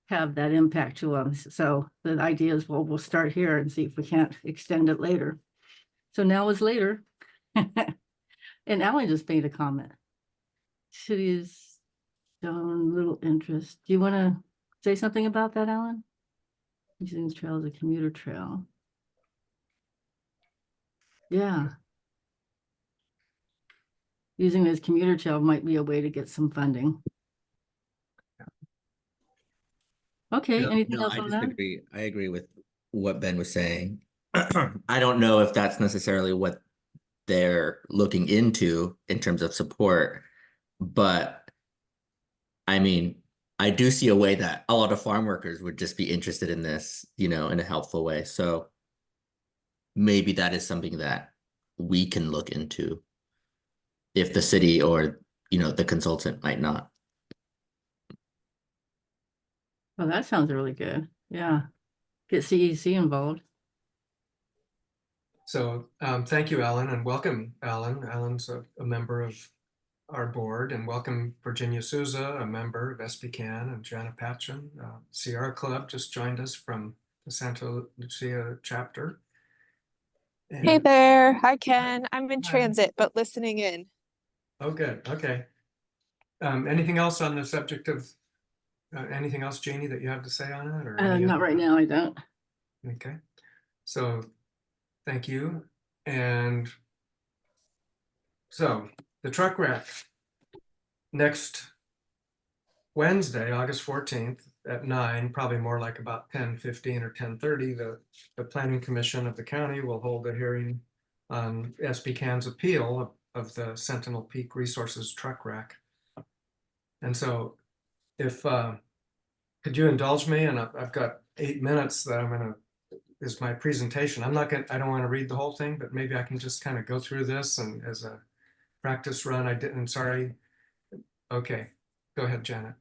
have that impact to them. So the idea is, well, we'll start here and see if we can't extend it later. So now is later. And Alan just made a comment. City's shown little interest. Do you want to say something about that, Alan? Using this trail as a commuter trail. Yeah. Using this commuter trail might be a way to get some funding. Okay, anything else on that? I agree with what Ben was saying. I don't know if that's necessarily what they're looking into in terms of support, but I mean, I do see a way that a lot of farm workers would just be interested in this, you know, in a helpful way. So maybe that is something that we can look into if the city or, you know, the consultant might not. Oh, that sounds really good. Yeah. Get CEC involved. So thank you, Alan, and welcome, Alan. Alan's a member of our board, and welcome Virginia Souza, a member of SBCAN, and Jana Patchen, Sierra Club, just joined us from the Santa Lucia chapter. And, hey there. Hi, Ken. I'm in Hi. transit, but listening in. Oh, good. Okay. Anything else on the subject of anything else, Janie, that you have to say on it? Or Not right now, I don't. Okay. So thank you. And so the truck rack next Wednesday, August 14th at 9, probably more like about 10:15 or 10:30, the Planning Commission of the county will hold a hearing on SBCAN's appeal of the Sentinel Peak Resources Truck Rack. And so if, could you indulge me? And I've got 8 minutes that is my presentation. I don't want to read the whole thing, but maybe I can just kind of go through this and as a practice run. Sorry. Okay, go ahead, Janet.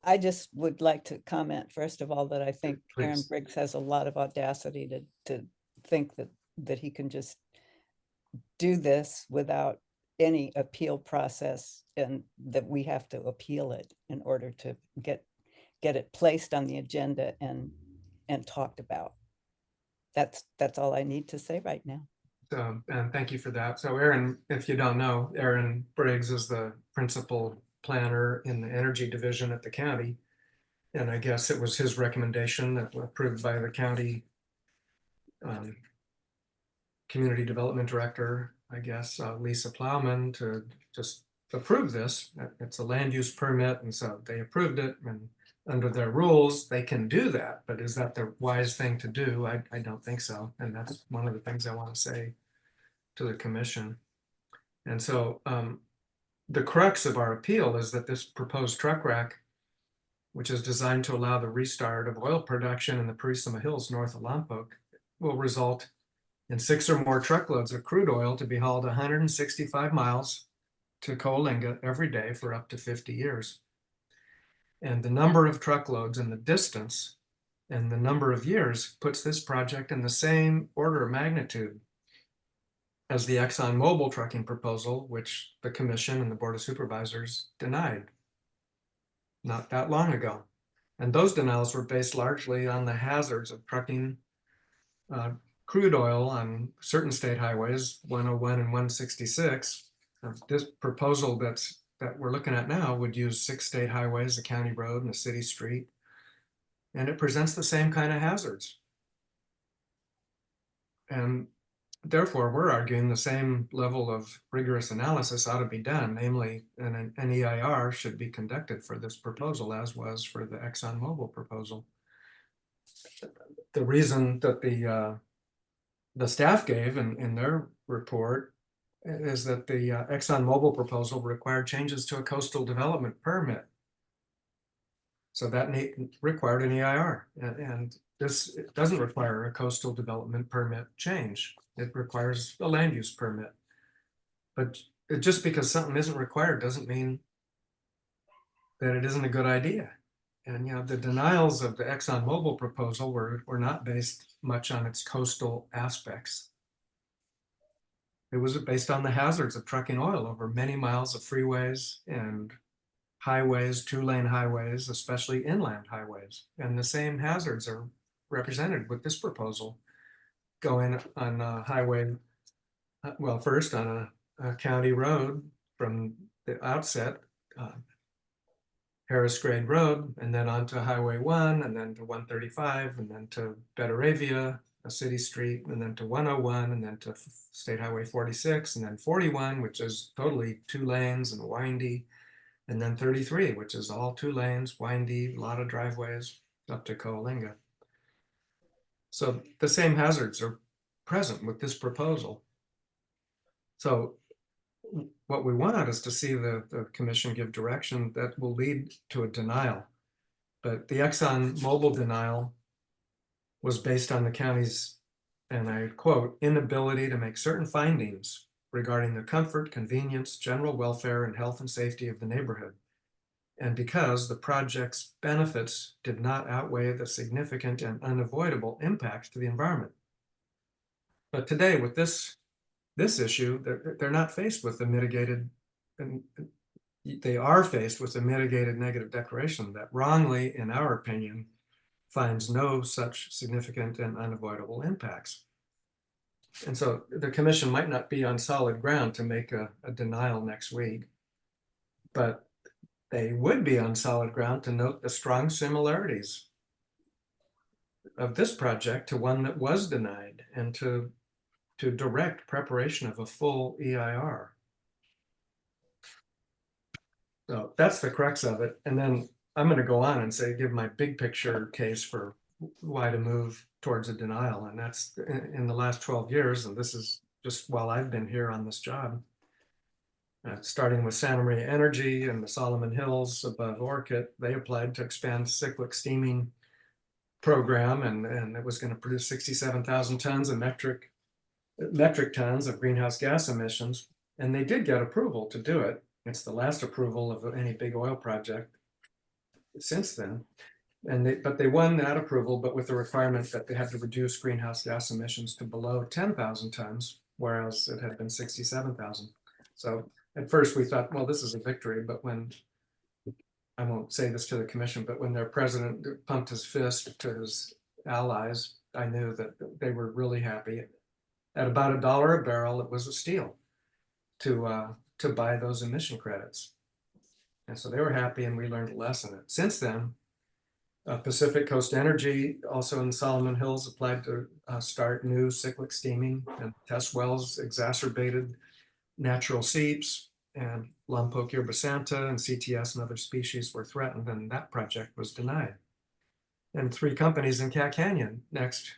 I just would like to comment, first of all, that I think Aaron Please. Briggs has a lot of audacity to think that he can just do this without any appeal process, and that we have to appeal it in order to get it placed on the agenda and talked about. That's all I need to say right now. So, and thank you for that. So Aaron, if you don't know, Aaron Briggs is the principal planner in the energy division at the county. And I guess it was his recommendation that was approved by the county community development director, I guess, Lisa Plowman, to just approve this. It's a land use permit. And so they approved it, and under their rules, they can do that. But is that the wise thing to do? I don't think so. And that's one of the things I want to say to the commission. And so the crux of our appeal is that this proposed truck rack, which is designed to allow the restart of oil production in the Purisima Hills north of Lompoc, will result in 6 or more truckloads of crude oil to be hauled 165 miles to Coalinga every day for up to 50 years. And the number of truckloads and the distance and the number of years puts this project in the same order of magnitude as the ExxonMobil trucking proposal, which the commission and the Board of Supervisors denied not that long ago. And those denials were based largely on the hazards of trucking crude oil on certain state highways, 101 and 166. This proposal that's that we're looking at now would use 6 state highways, a county road, and a city street. And it presents the same kind of hazards. And therefore, we're arguing the same level of rigorous analysis ought to be done, namely an EIR should be conducted for this proposal, as was for the ExxonMobil proposal. The reason that the staff gave in their report is that the ExxonMobil proposal required changes to a coastal development permit. So that required an EIR, and this doesn't require a coastal development permit change. It requires a land use permit. But just because something isn't required doesn't mean that it isn't a good idea. And, you know, the denials of the ExxonMobil proposal were not based much on its coastal aspects. It was based on the hazards of trucking oil over many miles of freeways and highways, 2-lane highways, especially inland highways. And the same hazards are represented with this proposal going on a highway, well, first on a county road from the outset, Harris Grade Road, and then onto Highway 1, and then to 135, and then to Betaravia, a city street, and then to 101, and then to State Highway 46, and then 41, which is totally 2 lanes and windy, and then 33, which is all 2 lanes, windy, a lot of driveways up to Coalinga. So the same hazards are present with this proposal. So what we want is to see the commission give direction that will lead to a denial. But the ExxonMobil denial was based on the county's, and I quote, inability to make certain findings regarding the comfort, convenience, general welfare, and health and safety of the neighborhood. And because the project's benefits did not outweigh the significant and unavoidable impacts to the environment. But today with this issue, they're not faced with the mitigated, and they are faced with a mitigated negative declaration that wrongly, in our opinion, finds no such significant and unavoidable impacts. And so the commission might not be on solid ground to make a denial next week, but they would be on solid ground to note the strong similarities of this project to one that was denied, and to direct preparation of a full EIR. So that's the crux of it. And then I'm going to go on and give my big picture case for why to move towards a denial. And that's in the last 12 years, and this is just while I've been here on this job. Starting with Santa Maria Energy and the Solomon Hills above Orchid, they applied to expand cyclic steaming program, and it was going to produce 67,000 tons of metric tons of greenhouse gas emissions, and they did get approval to do it. It's the last approval of any big oil project since then. But they won that approval, but with the requirement that they had to reduce greenhouse gas emissions to below 10,000 tons, whereas it had been 67,000. So at first we thought, well, this is a victory, but when, I won't say this to the commission, but when their president pumped his fist to his allies, I knew that they were really happy. At about $1 a barrel, it was a steal to buy those emission credits. And so they were happy, and we learned a lesson. Since then, Pacific Coast Energy, also in the Solomon Hills, applied to start new cyclic steaming, and test wells exacerbated natural seeps, and Lompoc urbicanta and CTS and other species were threatened, and that project was denied. And 3 companies in Cat Canyon next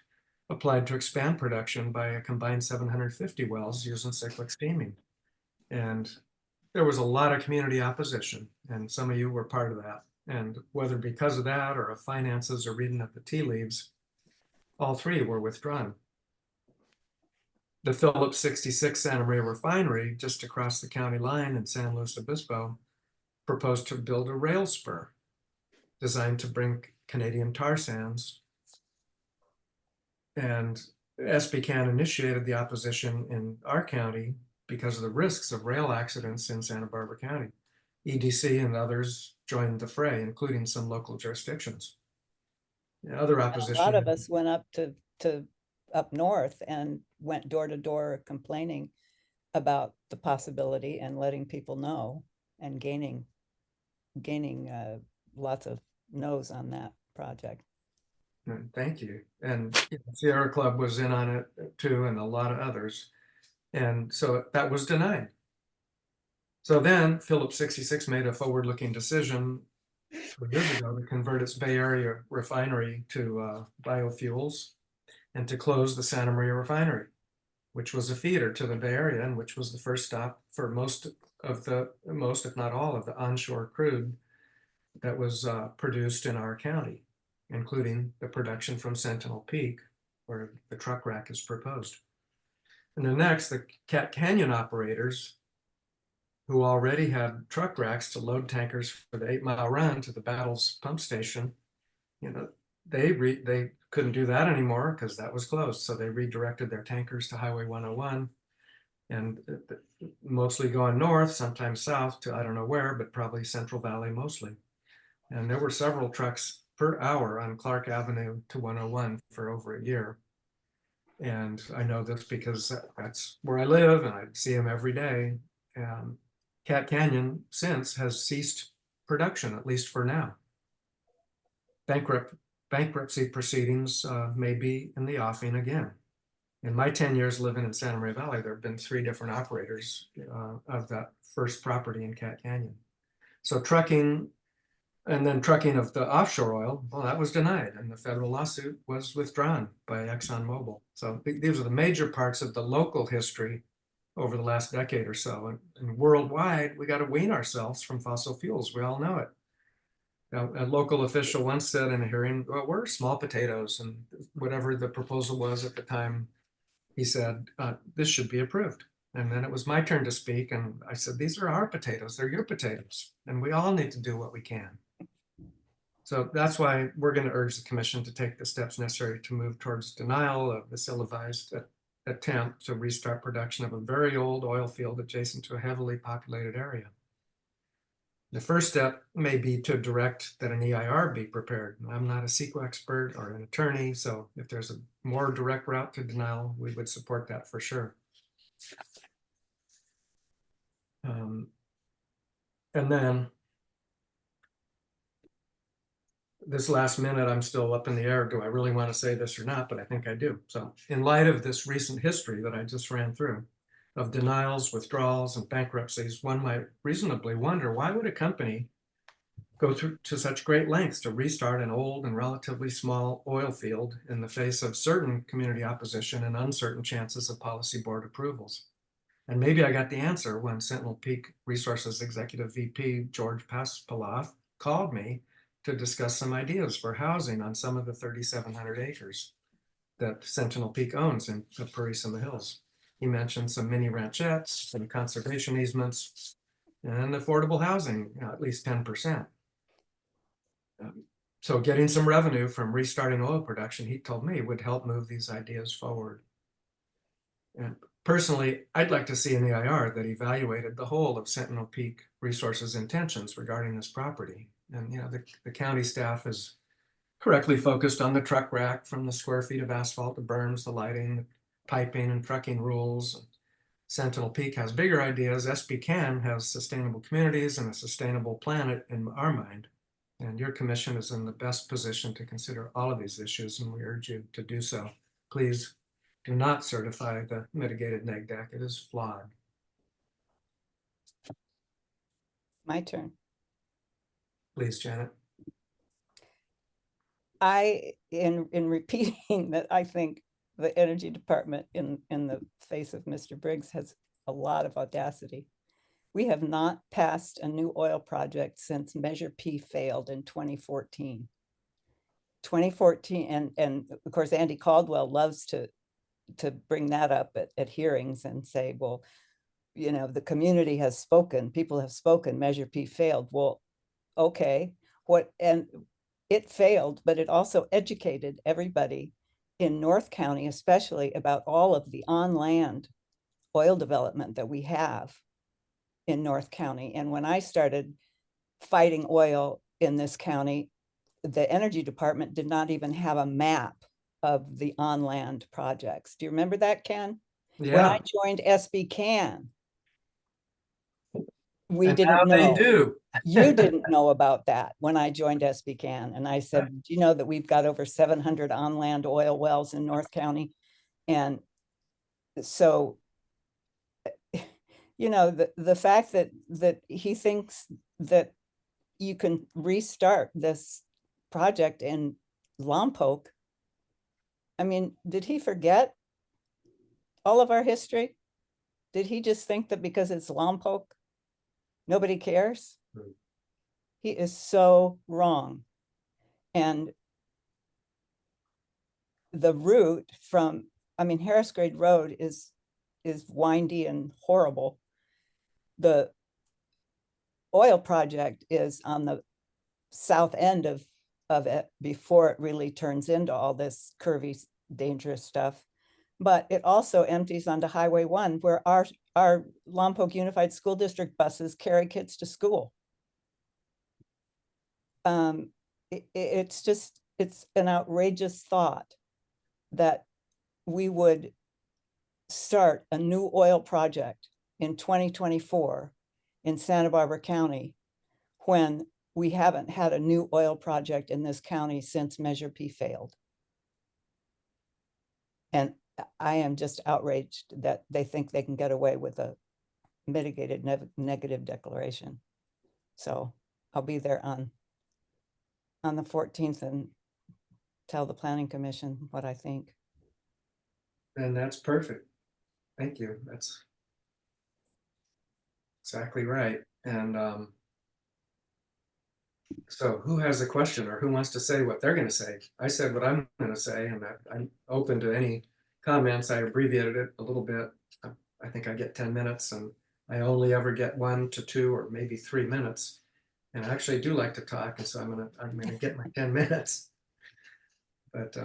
applied to expand production by a combined 750 wells using cyclic steaming. And there was a lot of community opposition, and some of you were part of that. And whether because of that or of finances or reading up the tea leaves, all 3 were withdrawn. The Phillips 66 Santa Maria refinery, just across the county line in San Luis Obispo, proposed to build a rail spur designed to bring Canadian tar sands. And SBCAN initiated the opposition in our county because of the risks of rail accidents in Santa Barbara County. EDC and others joined the fray, including some local jurisdictions. Other opposition. A lot of us went up to up north and went door to door complaining about the possibility and letting people know. and gaining lots of no's on that project. Thank you. And Sierra Club was in on it too, and a lot of others. And so that was denied. So then Phillips 66 made a forward-looking decision 3 years ago to convert its Bay Area refinery to biofuels and to close the Santa Maria refinery, which was a feeder to the Bay Area and which was the first stop for most, if not all, of the onshore crude that was produced in our county, including the production from Sentinel Peak, where the truck rack is proposed. And then next, the Cat Canyon operators, who already had truck racks to load tankers for the 8-mile run to the Battles pump station, they couldn't do that anymore because that was closed. So they redirected their tankers to Highway 101 and mostly going north, sometimes south to I don't know where, but probably Central Valley mostly. And there were several trucks per hour on Clark Avenue to 101 for over a year. And I know this because that's where I live and I see them every day. Cat Canyon since has ceased production, at least for now. Bankruptcy proceedings may be in the offing again. In my 10 years living in Santa Maria Valley, there have been 3 different operators of that first property in Cat Canyon. So trucking, and then trucking of the offshore oil, well, that was denied and the federal lawsuit was withdrawn by ExxonMobil. So these are the major parts of the local history over the last decade or so. And worldwide, we got to wean ourselves from fossil fuels. We all know it. Now, a local official once said in a hearing, well, we're small potatoes, and whatever the proposal was at the time, he said, this should be approved. And then it was my turn to speak. And I said, these are our potatoes. They're your potatoes. And we all need to do what we can. So that's why we're going to urge the commission to take the steps necessary to move towards denial of this ill-advised attempt to restart production of a very old oil field adjacent to a heavily populated area. The first step may be to direct that an EIR be prepared. I'm not a CEQA expert or an attorney, so if there's a more direct route to denial, we would support that for sure. And then this last minute, I'm still up in the air. Do I really want to say this or not? But I think I do. So in light of this recent history that I just ran through of denials, withdrawals, and bankruptcies, one might reasonably wonder, why would a company go through to such great lengths to restart an old and relatively small oil field in the face of certain community opposition and uncertain chances of policy board approvals? And maybe I got the answer when Sentinel Peak Resources Executive VP George Paspaloff called me to discuss some ideas for housing on some of the 3,700 acres that Sentinel Peak owns in Parisa Hills. He mentioned some mini ranchettes, some conservation easements, and affordable housing, at least 10%. So getting some revenue from restarting oil production, he told me, would help move these ideas forward. And personally, I'd like to see an EIR that evaluated the whole of Sentinel Peak Resources' intentions regarding this property. And the county staff is correctly focused on the truck rack, from the square feet of asphalt, the berms, the lighting, the piping and trucking rules. Sentinel Peak has bigger ideas. SBCAN has sustainable communities and a sustainable planet in our mind. And your commission is in the best position to consider all of these issues, and we urge you to do so. Please do not certify the mitigated neg deck. It is flawed. My turn. Please, Janet. In repeating that, I think the Energy Department in the face of Mr. Briggs has a lot of audacity. We have not passed a new oil project since Measure P failed in 2014. 2014, and of course, Andy Caldwell loves to bring that up at hearings and say, well, the community has spoken, people have spoken, Measure P failed. Well, okay, and it failed, but it also educated everybody in North County, especially about all of the on-land oil development that we have in North County. And when I started fighting oil in this county, the Energy Department did not even have a map of the on-land projects. Do you remember that, Ken? Yeah. When I joined SBCAN, We And didn't now they know. do. You didn't know about that when I joined SBCAN. And I said, do you know that we've got over 700 on-land oil wells in North County? And so, you know, the fact that he thinks that you can restart this project in Lompoc. I mean, did he forget all of our history? Did he just think that because it's Lompoc, nobody cares? He is so wrong. And the route from, I mean, Harris Grade Road is windy and horrible. The oil project is on the south end of it before it really turns into all this curvy, dangerous stuff. But it also empties onto Highway 1, where our Lompoc Unified School District buses carry kids to school. It's just, it's an outrageous thought that we would start a new oil project in 2024 in Santa Barbara County when we haven't had a new oil project in this county since Measure P failed. And I am just outraged that they think they can get away with a mitigated negative declaration. So I'll be there on the 14th and tell the Planning Commission what I think. And that's perfect. Thank you. That's exactly right. And so who has a question or who wants to say what they're going to say? I said what I'm going to say, and I'm open to any comments. I abbreviated it a little bit. I think I get 10 minutes, and I only ever get 1 to 2 or maybe 3 minutes. And I actually do like to talk, and so I'm gonna get my 10 minutes. But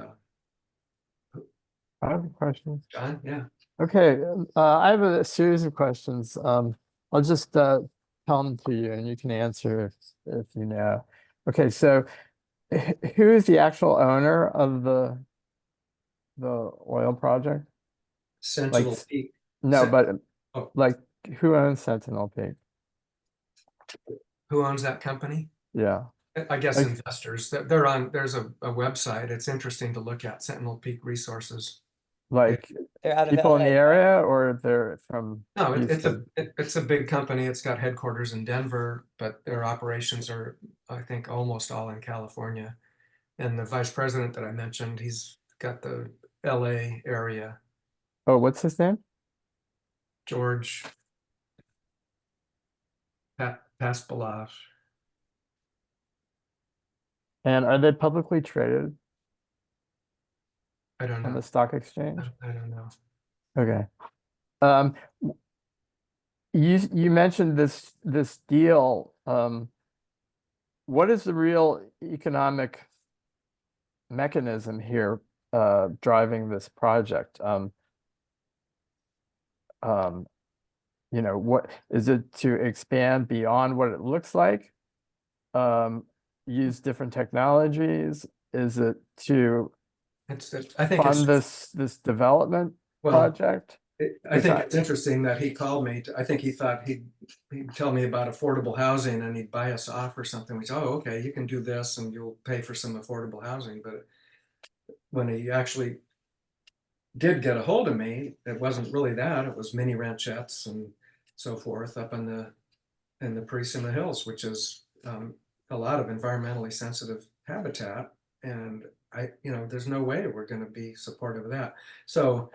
I have a question. John, yeah. Okay, I have a series of questions. I'll just tell them to you and you can answer if you know. Okay, so who is the actual owner of the oil project? Sentinel Peak. No, but Oh. like who owns Sentinel Peak? Who owns that company? Yeah. I guess Like, investors. They're on. There's a website. It's interesting to look at. Sentinel Peak Resources. like They're out of people in LA. the area, or they're from No, Houston? it's a big company. It's got headquarters in Denver, but their operations are, I think, almost all in California. And the vice president that I mentioned, he's got the LA area. Oh, what's his name? George Paspalov. And are they publicly traded I don't on know. the stock exchange? I don't know. Okay. You mentioned this deal. What is the real economic mechanism here driving this project? You know, what is it to expand beyond what it looks like? Use different technologies? Is it to I think fund it's this development well, project? I think it's interesting that he called me. I think he thought he'd tell me about affordable housing and he'd buy us off or something. We said, oh, okay, you can do this and you'll pay for some affordable housing. But when he actually did get a hold of me, it wasn't really that. It was mini ranchettes and so forth up in the Priest in the Hills, which is a lot of environmentally sensitive habitat. And there's no way we're going to be supportive of that. So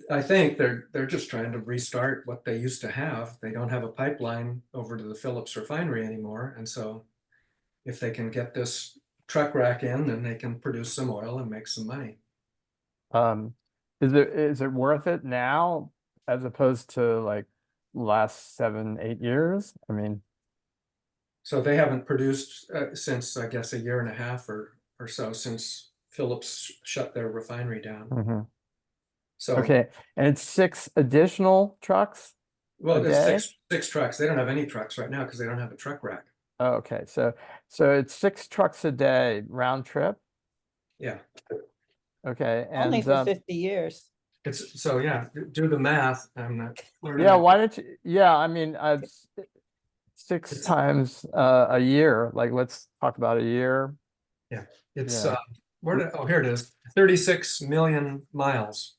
I think they're just trying to restart what they used to have. They don't have a pipeline over to the Phillips refinery anymore. And so if they can get this truck rack in, then they can produce some oil and make some money. Is it worth it now as opposed to like last 7-8 years? I mean, so they haven't produced since, I guess, a year and a half or so since Phillips shut their refinery down. So okay, and it's 6 additional trucks. Well, a there's day? six trucks. They don't have any trucks right now because they don't have a truck rack. Oh, okay, so it's 6 trucks a day round trip. Yeah. Okay, and Only for 50 years. Yeah, do the math. I'm not. Yeah, why don't you? Yeah, I mean, six times a year, like let's talk about a year. Yeah, it's, Yeah. oh, here it is, 36 million miles.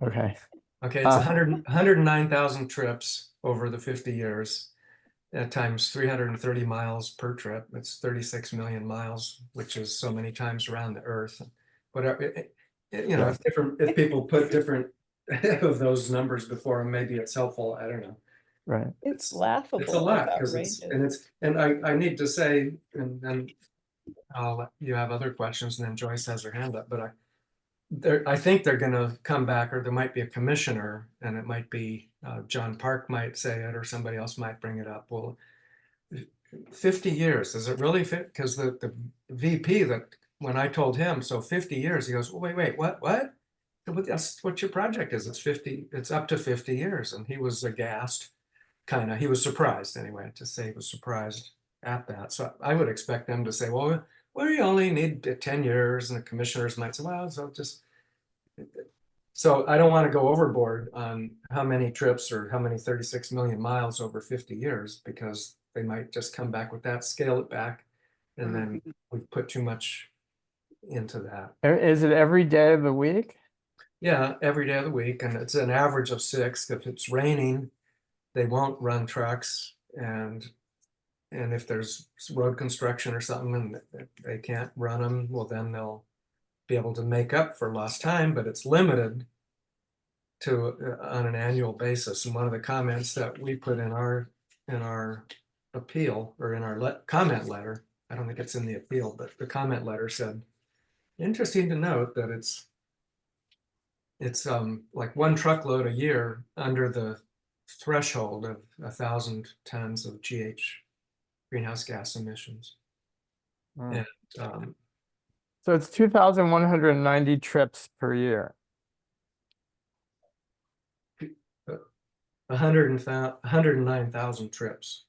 Okay. Okay, it's 109,000 trips over the 50 years. Times 330 miles per trip. It's 36 million miles, which is so many times around the earth. Whatever, you know, if people put different of those numbers before them, maybe it's helpful. I don't know. Right. It's laughable. It's a lot It's because outrageous. I need to say, and I'll let you have other questions, and then Joyce has her hand up, but I think they're gonna come back, or there might be a commissioner, and it might be John Park might say it, or somebody else might bring it up. Well, 50 years, is it really fit? Because the VP, that when I told him, so 50 years, he goes, oh, wait, what? That's what your project is. It's up to 50 years. And he was aghast, kind of. He was surprised anyway, to say he was surprised at that. So I would expect them to say, well, you only need 10 years. And the commissioners might say, well, so I don't want to go overboard on how many trips or how many 36 million miles over 50 years, because they might just come back with that, scale it back, and then we put too much into that. Is it every day of the week? Yeah, every day of the week, and it's an average of 6. If it's raining, they won't run trucks, and if there's road construction or something and they can't run them, well, then they'll be able to make up for lost time, but it's limited to on an annual basis. And one of the comments that we put in our appeal, or in our comment letter, I don't think it's in the appeal, but the comment letter said, interesting to note that it's like 1 truckload a year under the threshold of 1,000 tons of greenhouse gas emissions. And so it's 2,190 trips per year. 109,000 trips.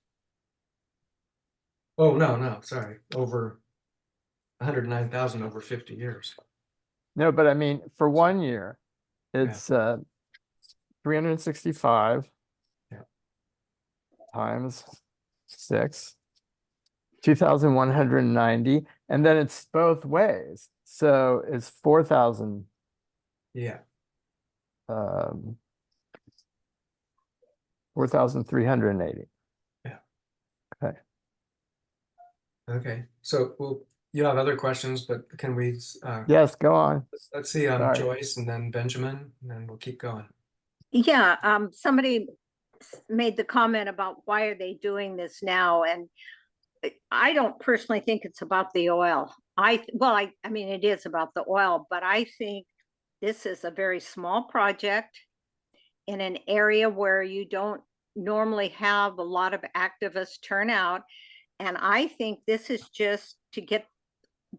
Oh, no, sorry. Over 109,000 over 50 years. No, but I mean, for 1 year, it's 365 times 6, 2,190, and then it's both ways. So it's 4,000. Yeah. 4,380. Yeah. Okay. Okay. So you have other questions, but can we? Yes, go on. Let's see, Sorry. Joyce, and then Benjamin, and then we'll keep going. Yeah, somebody made the comment about why are they doing this now? And I don't personally think it's about the oil. I mean, it is about the oil, but I think this is a very small project in an area where you don't normally have a lot of activists turn out. And I think this is just to get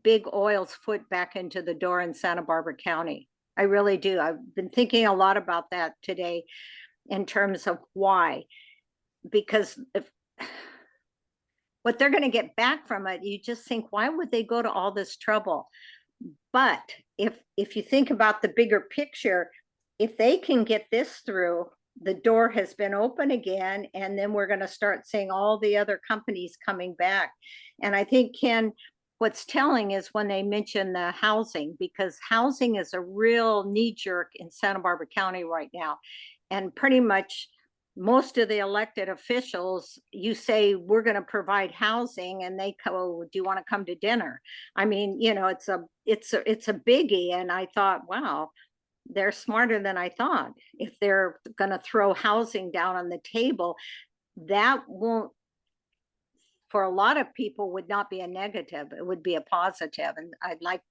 big oil's foot back into the door in Santa Barbara County. I really do. I've been thinking a lot about that today in terms of why. Because what they're going to get back from it, you just think, why would they go to all this trouble? But if you think about the bigger picture, if they can get this through, the door has been open again, and then we're going to start seeing all the other companies coming back. And I think, Ken, what's telling is when they mention the housing, because housing is a real knee jerk in Santa Barbara County right now. And pretty much most of the elected officials, you say, we're going to provide housing, and they go, do you want to come to dinner? I mean, you know, it's a biggie. And I thought, wow, they're smarter than I thought. If they're going to throw housing down on the table, that won't, for a lot of people, would not be a negative. It would be a positive. And I'd like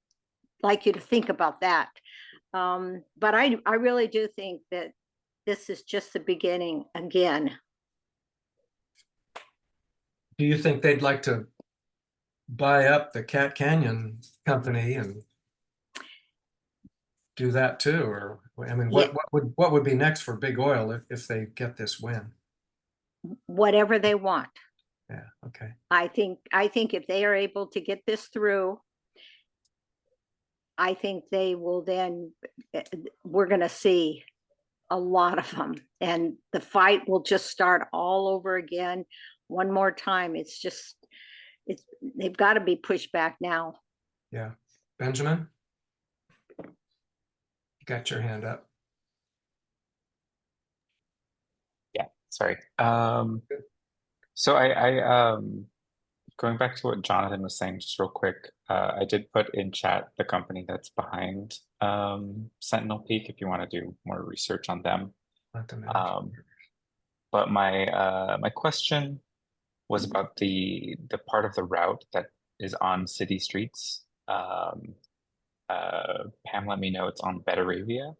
you to think about that. But I really do think that this is just the beginning again. Do you think they'd like to buy up the Cat Canyon company and do that too? Or, I mean, what would be next for Big Oil if they get this win? Whatever they want. Yeah, okay. I think if they are able to get this through, I think they will then, we're going to see a lot of them, and the fight will just start all over again one more time. It's just, they've got to be pushed back now. Yeah. Benjamin? You got your hand up. Yeah, sorry. So going back to what Jonathan was saying, just real quick, I did put in chat the company that's behind Sentinel Peak if you want to do more research on them. Not to mention. But my question was about the part of the route that is on city streets. Pam let me know it's on Betaravia.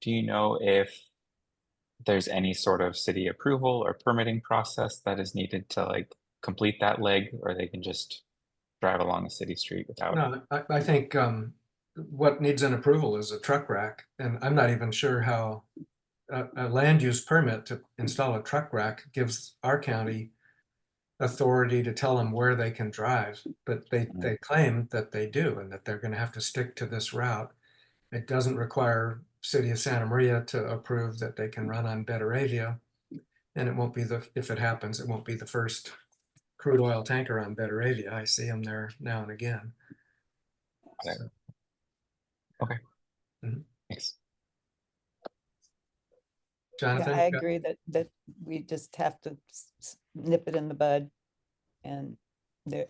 Do you know if there's any sort of city approval or permitting process that is needed to like complete that leg, or they can just drive along a city street without? No, I think what needs an approval is a truck rack, and I'm not even sure how a land use permit to install a truck rack gives our county authority to tell them where they can drive, but they claim that they do, and that they're going to have to stick to this route. It doesn't require City of Santa Maria to approve that they can run on Betaravia, and it won't be if it happens, it won't be the first crude oil tanker on Betaravia. I see them there now and again. Okay. So. Okay. Mhm. Thanks. Jonathan? Yeah, I agree that we just have to nip it in the bud. And there,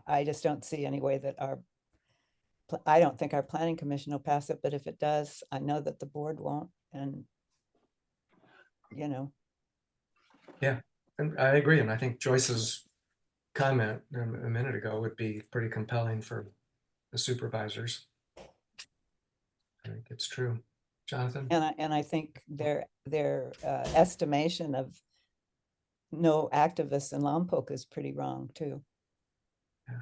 I just don't see any way that I don't think our planning commission will pass it, but if it does, I know that the board won't. And, you know. Yeah, and I agree. And I think Joyce's comment a minute ago would be pretty compelling for the supervisors. I think it's true. Jonathan? And I think their estimation of no activists in Lompoc is pretty wrong too. Yeah.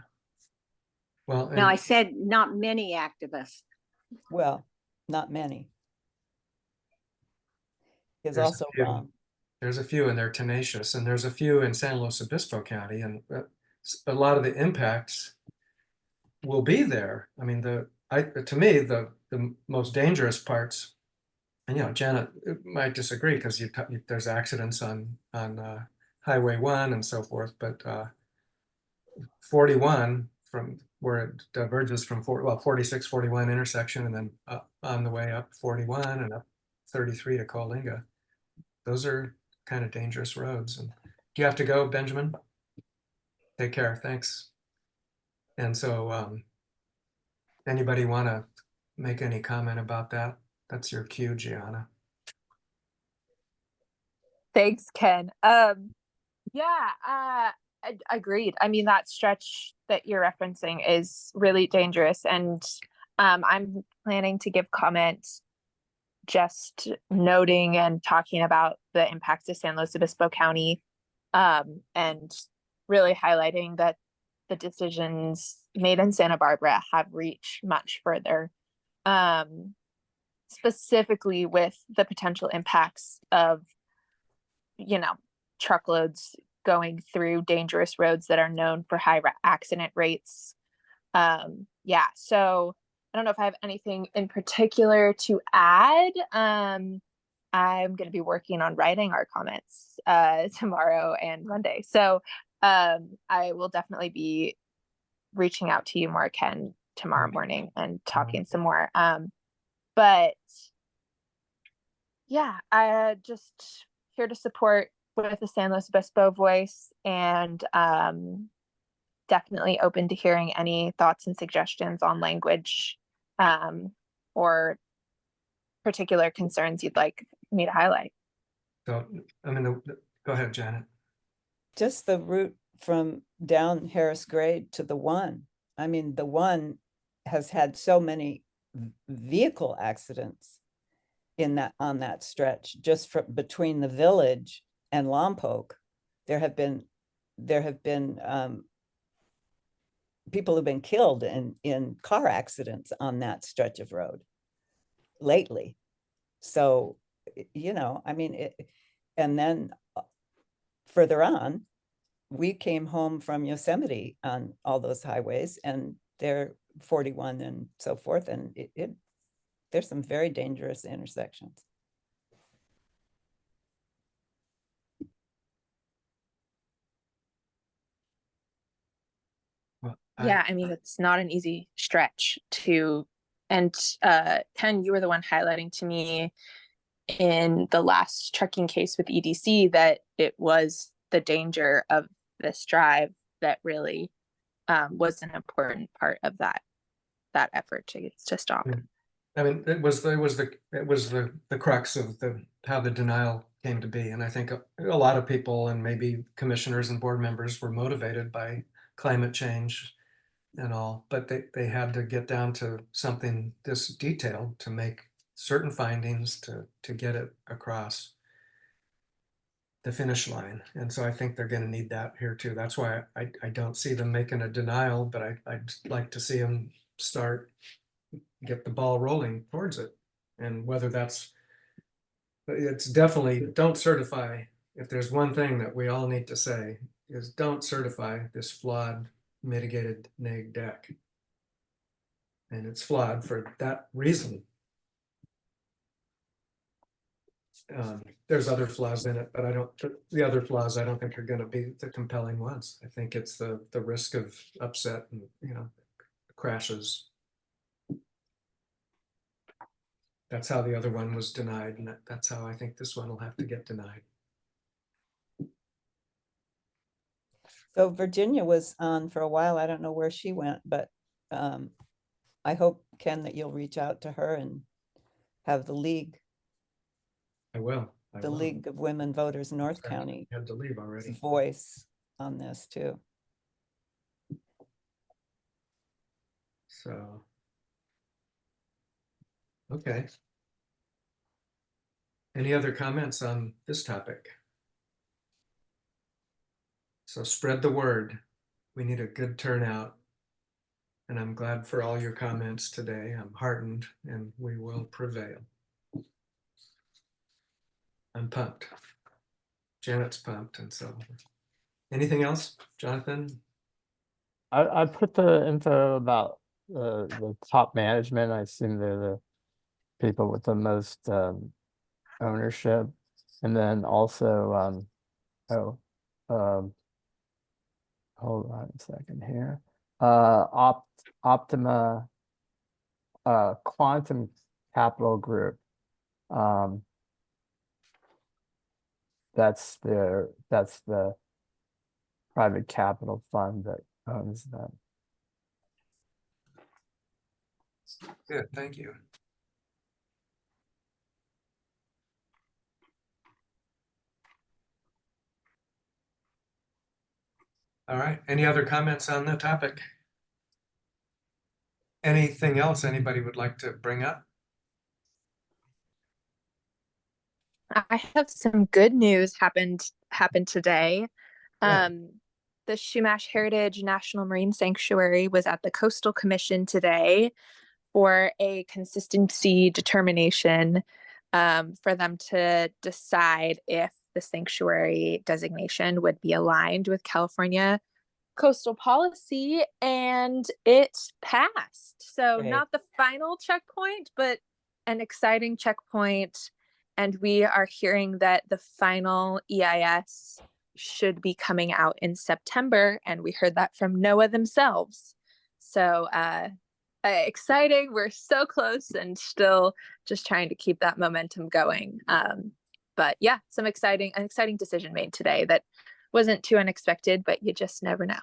Well, No, I said not many activists. Well, not many. Is also wrong. There's a few, and they're tenacious, and there's a few in San Luis Obispo County, and a lot of the impacts will be there. I mean, to me, the most dangerous parts, and Janet might disagree because there's accidents on Highway 1 and so forth, but 41 from where it diverges from 46, 41 intersection, and then on the way up 41 and up 33 to Coalinga. Those are kind of dangerous roads. And do you have to go, Benjamin? Take care. Thanks. And so anybody want to make any comment about that? That's your cue, Gianna. Thanks, Ken. Agreed. I mean, that stretch that you're referencing is really dangerous, and I'm planning to give comments just noting and talking about the impacts of San Luis Obispo County, and really highlighting that the decisions made in Santa Barbara have reached much further, specifically with the potential impacts of, truckloads going through dangerous roads that are known for high accident rates. So I don't know if I have anything in particular to add. I'm going to be working on writing our comments tomorrow and Monday. So I will definitely be reaching out to you more, Ken, tomorrow morning and talking some more. But yeah, I just here to support with the San Luis Obispo voice, and definitely open to hearing any thoughts and suggestions on language or particular concerns you'd like me to highlight. So, I mean, go ahead, Janet. Just the route from down Harris Grade to the 1. I mean, the 1 has had so many vehicle accidents on that stretch, just from between the village and Lompoc. There have been people who've been killed in car accidents on that stretch of road lately. So, I mean, and then further on, we came home from Yosemite on all those highways, and they're 41 and so forth. And there's some very dangerous intersections. Yeah, I mean, it's not an easy stretch to, and Ken, you were the one highlighting to me in the last trucking case with EDC that it was the danger of this drive that really was an important part of that effort to stop. I mean, it was the crux of how the denial came to be. And I think a lot of people and maybe commissioners and board members were motivated by climate change and all, but they had to get down to something this detailed to make certain findings to get it across the finish line. And so I think they're going to need that here too. That's why I don't see them making a denial, but I'd like to see them get the ball rolling towards it. And whether it's definitely, don't certify. If there's one thing that we all need to say is don't certify this flawed mitigated neg deck. And it's flawed for that reason. There's other flaws in it, but the other flaws I don't think are going to be the compelling ones. I think it's the risk of upset and, crashes. That's how the other one was denied, and that's how I think this one will have to get denied. So Virginia was on for a while. I don't know where she went, but I hope, Ken, that you'll reach out to her and have the league. I will. The League of Women Voters in North County had to leave already. Voice on this too. So, okay. Any other comments on this topic? So spread the word. We need a good turnout. And I'm glad for all your comments today. I'm heartened and we will prevail. I'm pumped. Janet's pumped, and so. Anything else, Jonathan? I put the info about the top management. I assume they're the people with the most ownership, and then also hold on a second here. Optima Quantum Capital Group. That's the private capital fund that owns them. Good, thank you. All right, any other comments on the topic? Anything else anybody would like to bring up? I have some good news happened today. Yeah. The Chumash Heritage National Marine Sanctuary was at the Coastal Commission today for a consistency determination for them to decide if the sanctuary designation would be aligned with California coastal policy, and it passed. So Great. not the final checkpoint, but an exciting checkpoint. And we are hearing that the final EIS should be coming out in September. And we heard that from NOAA themselves. So exciting. We're so close and still just trying to keep that momentum going. But yeah, an exciting decision made today that wasn't too unexpected, but you just never know.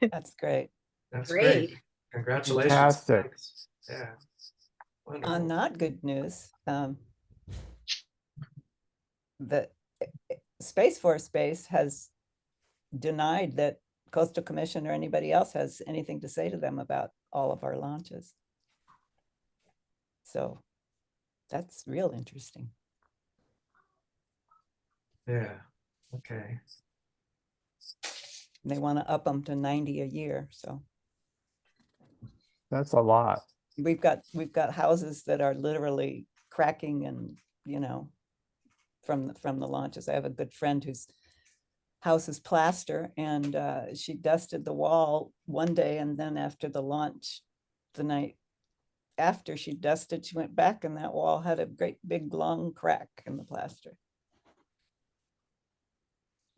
That's great. That's great. Congratulations. Fantastic. Thanks. Yeah. Wonderful. On not good news, the Space Force Base has denied that Coastal Commission or anybody else has anything to say to them about all of our launches. So that's real interesting. Yeah, okay. They want to up them to 90 a year. So That's a lot. we've got houses that are literally cracking and, from the launches. I have a good friend whose house is plaster, and she dusted the wall one day, and then after the launch, the night after she dusted, she went back and that wall had a great big long crack in the plaster.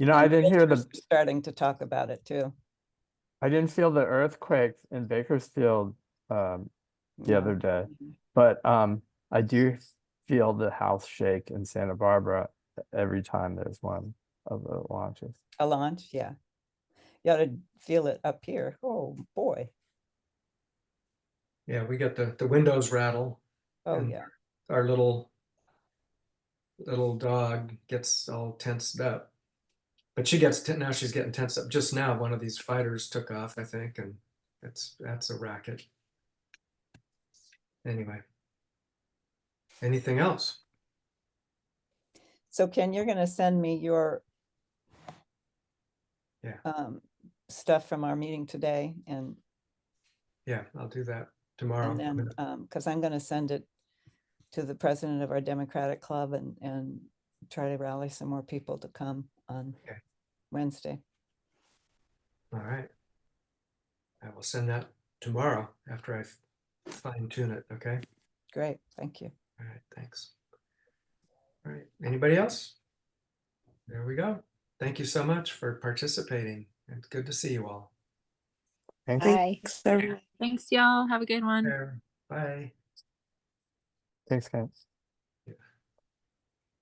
I didn't hear Realtors are starting to talk about it too. I didn't feel the earthquake in Bakersfield the other No. day, but I do feel the house shake in Santa Barbara every time there's one of the launches. A launch, yeah. You ought to feel it up here. Oh, boy. Yeah, we got the windows rattle. Oh, and yeah. Our little dog gets all tensed up. But she gets now she's getting tensed up. Just now, one of these fighters took off, I think, and that's a racket. Anyway. Anything else? So Ken, you're gonna send me your stuff from our meeting today, and Yeah, I'll do that tomorrow. then because I'm gonna send it to the president of our Democratic Club and try to rally some more people to come on Wednesday. All right. I will send that tomorrow after I fine tune it. Okay. Great, thank you. All right. Thanks. All right. Anybody else? There we go. Thank you so much for participating. It's good to see you all. Thanks. Thanks, everyone. Thanks, y'all. Have a good one. Bye. Thanks, guys.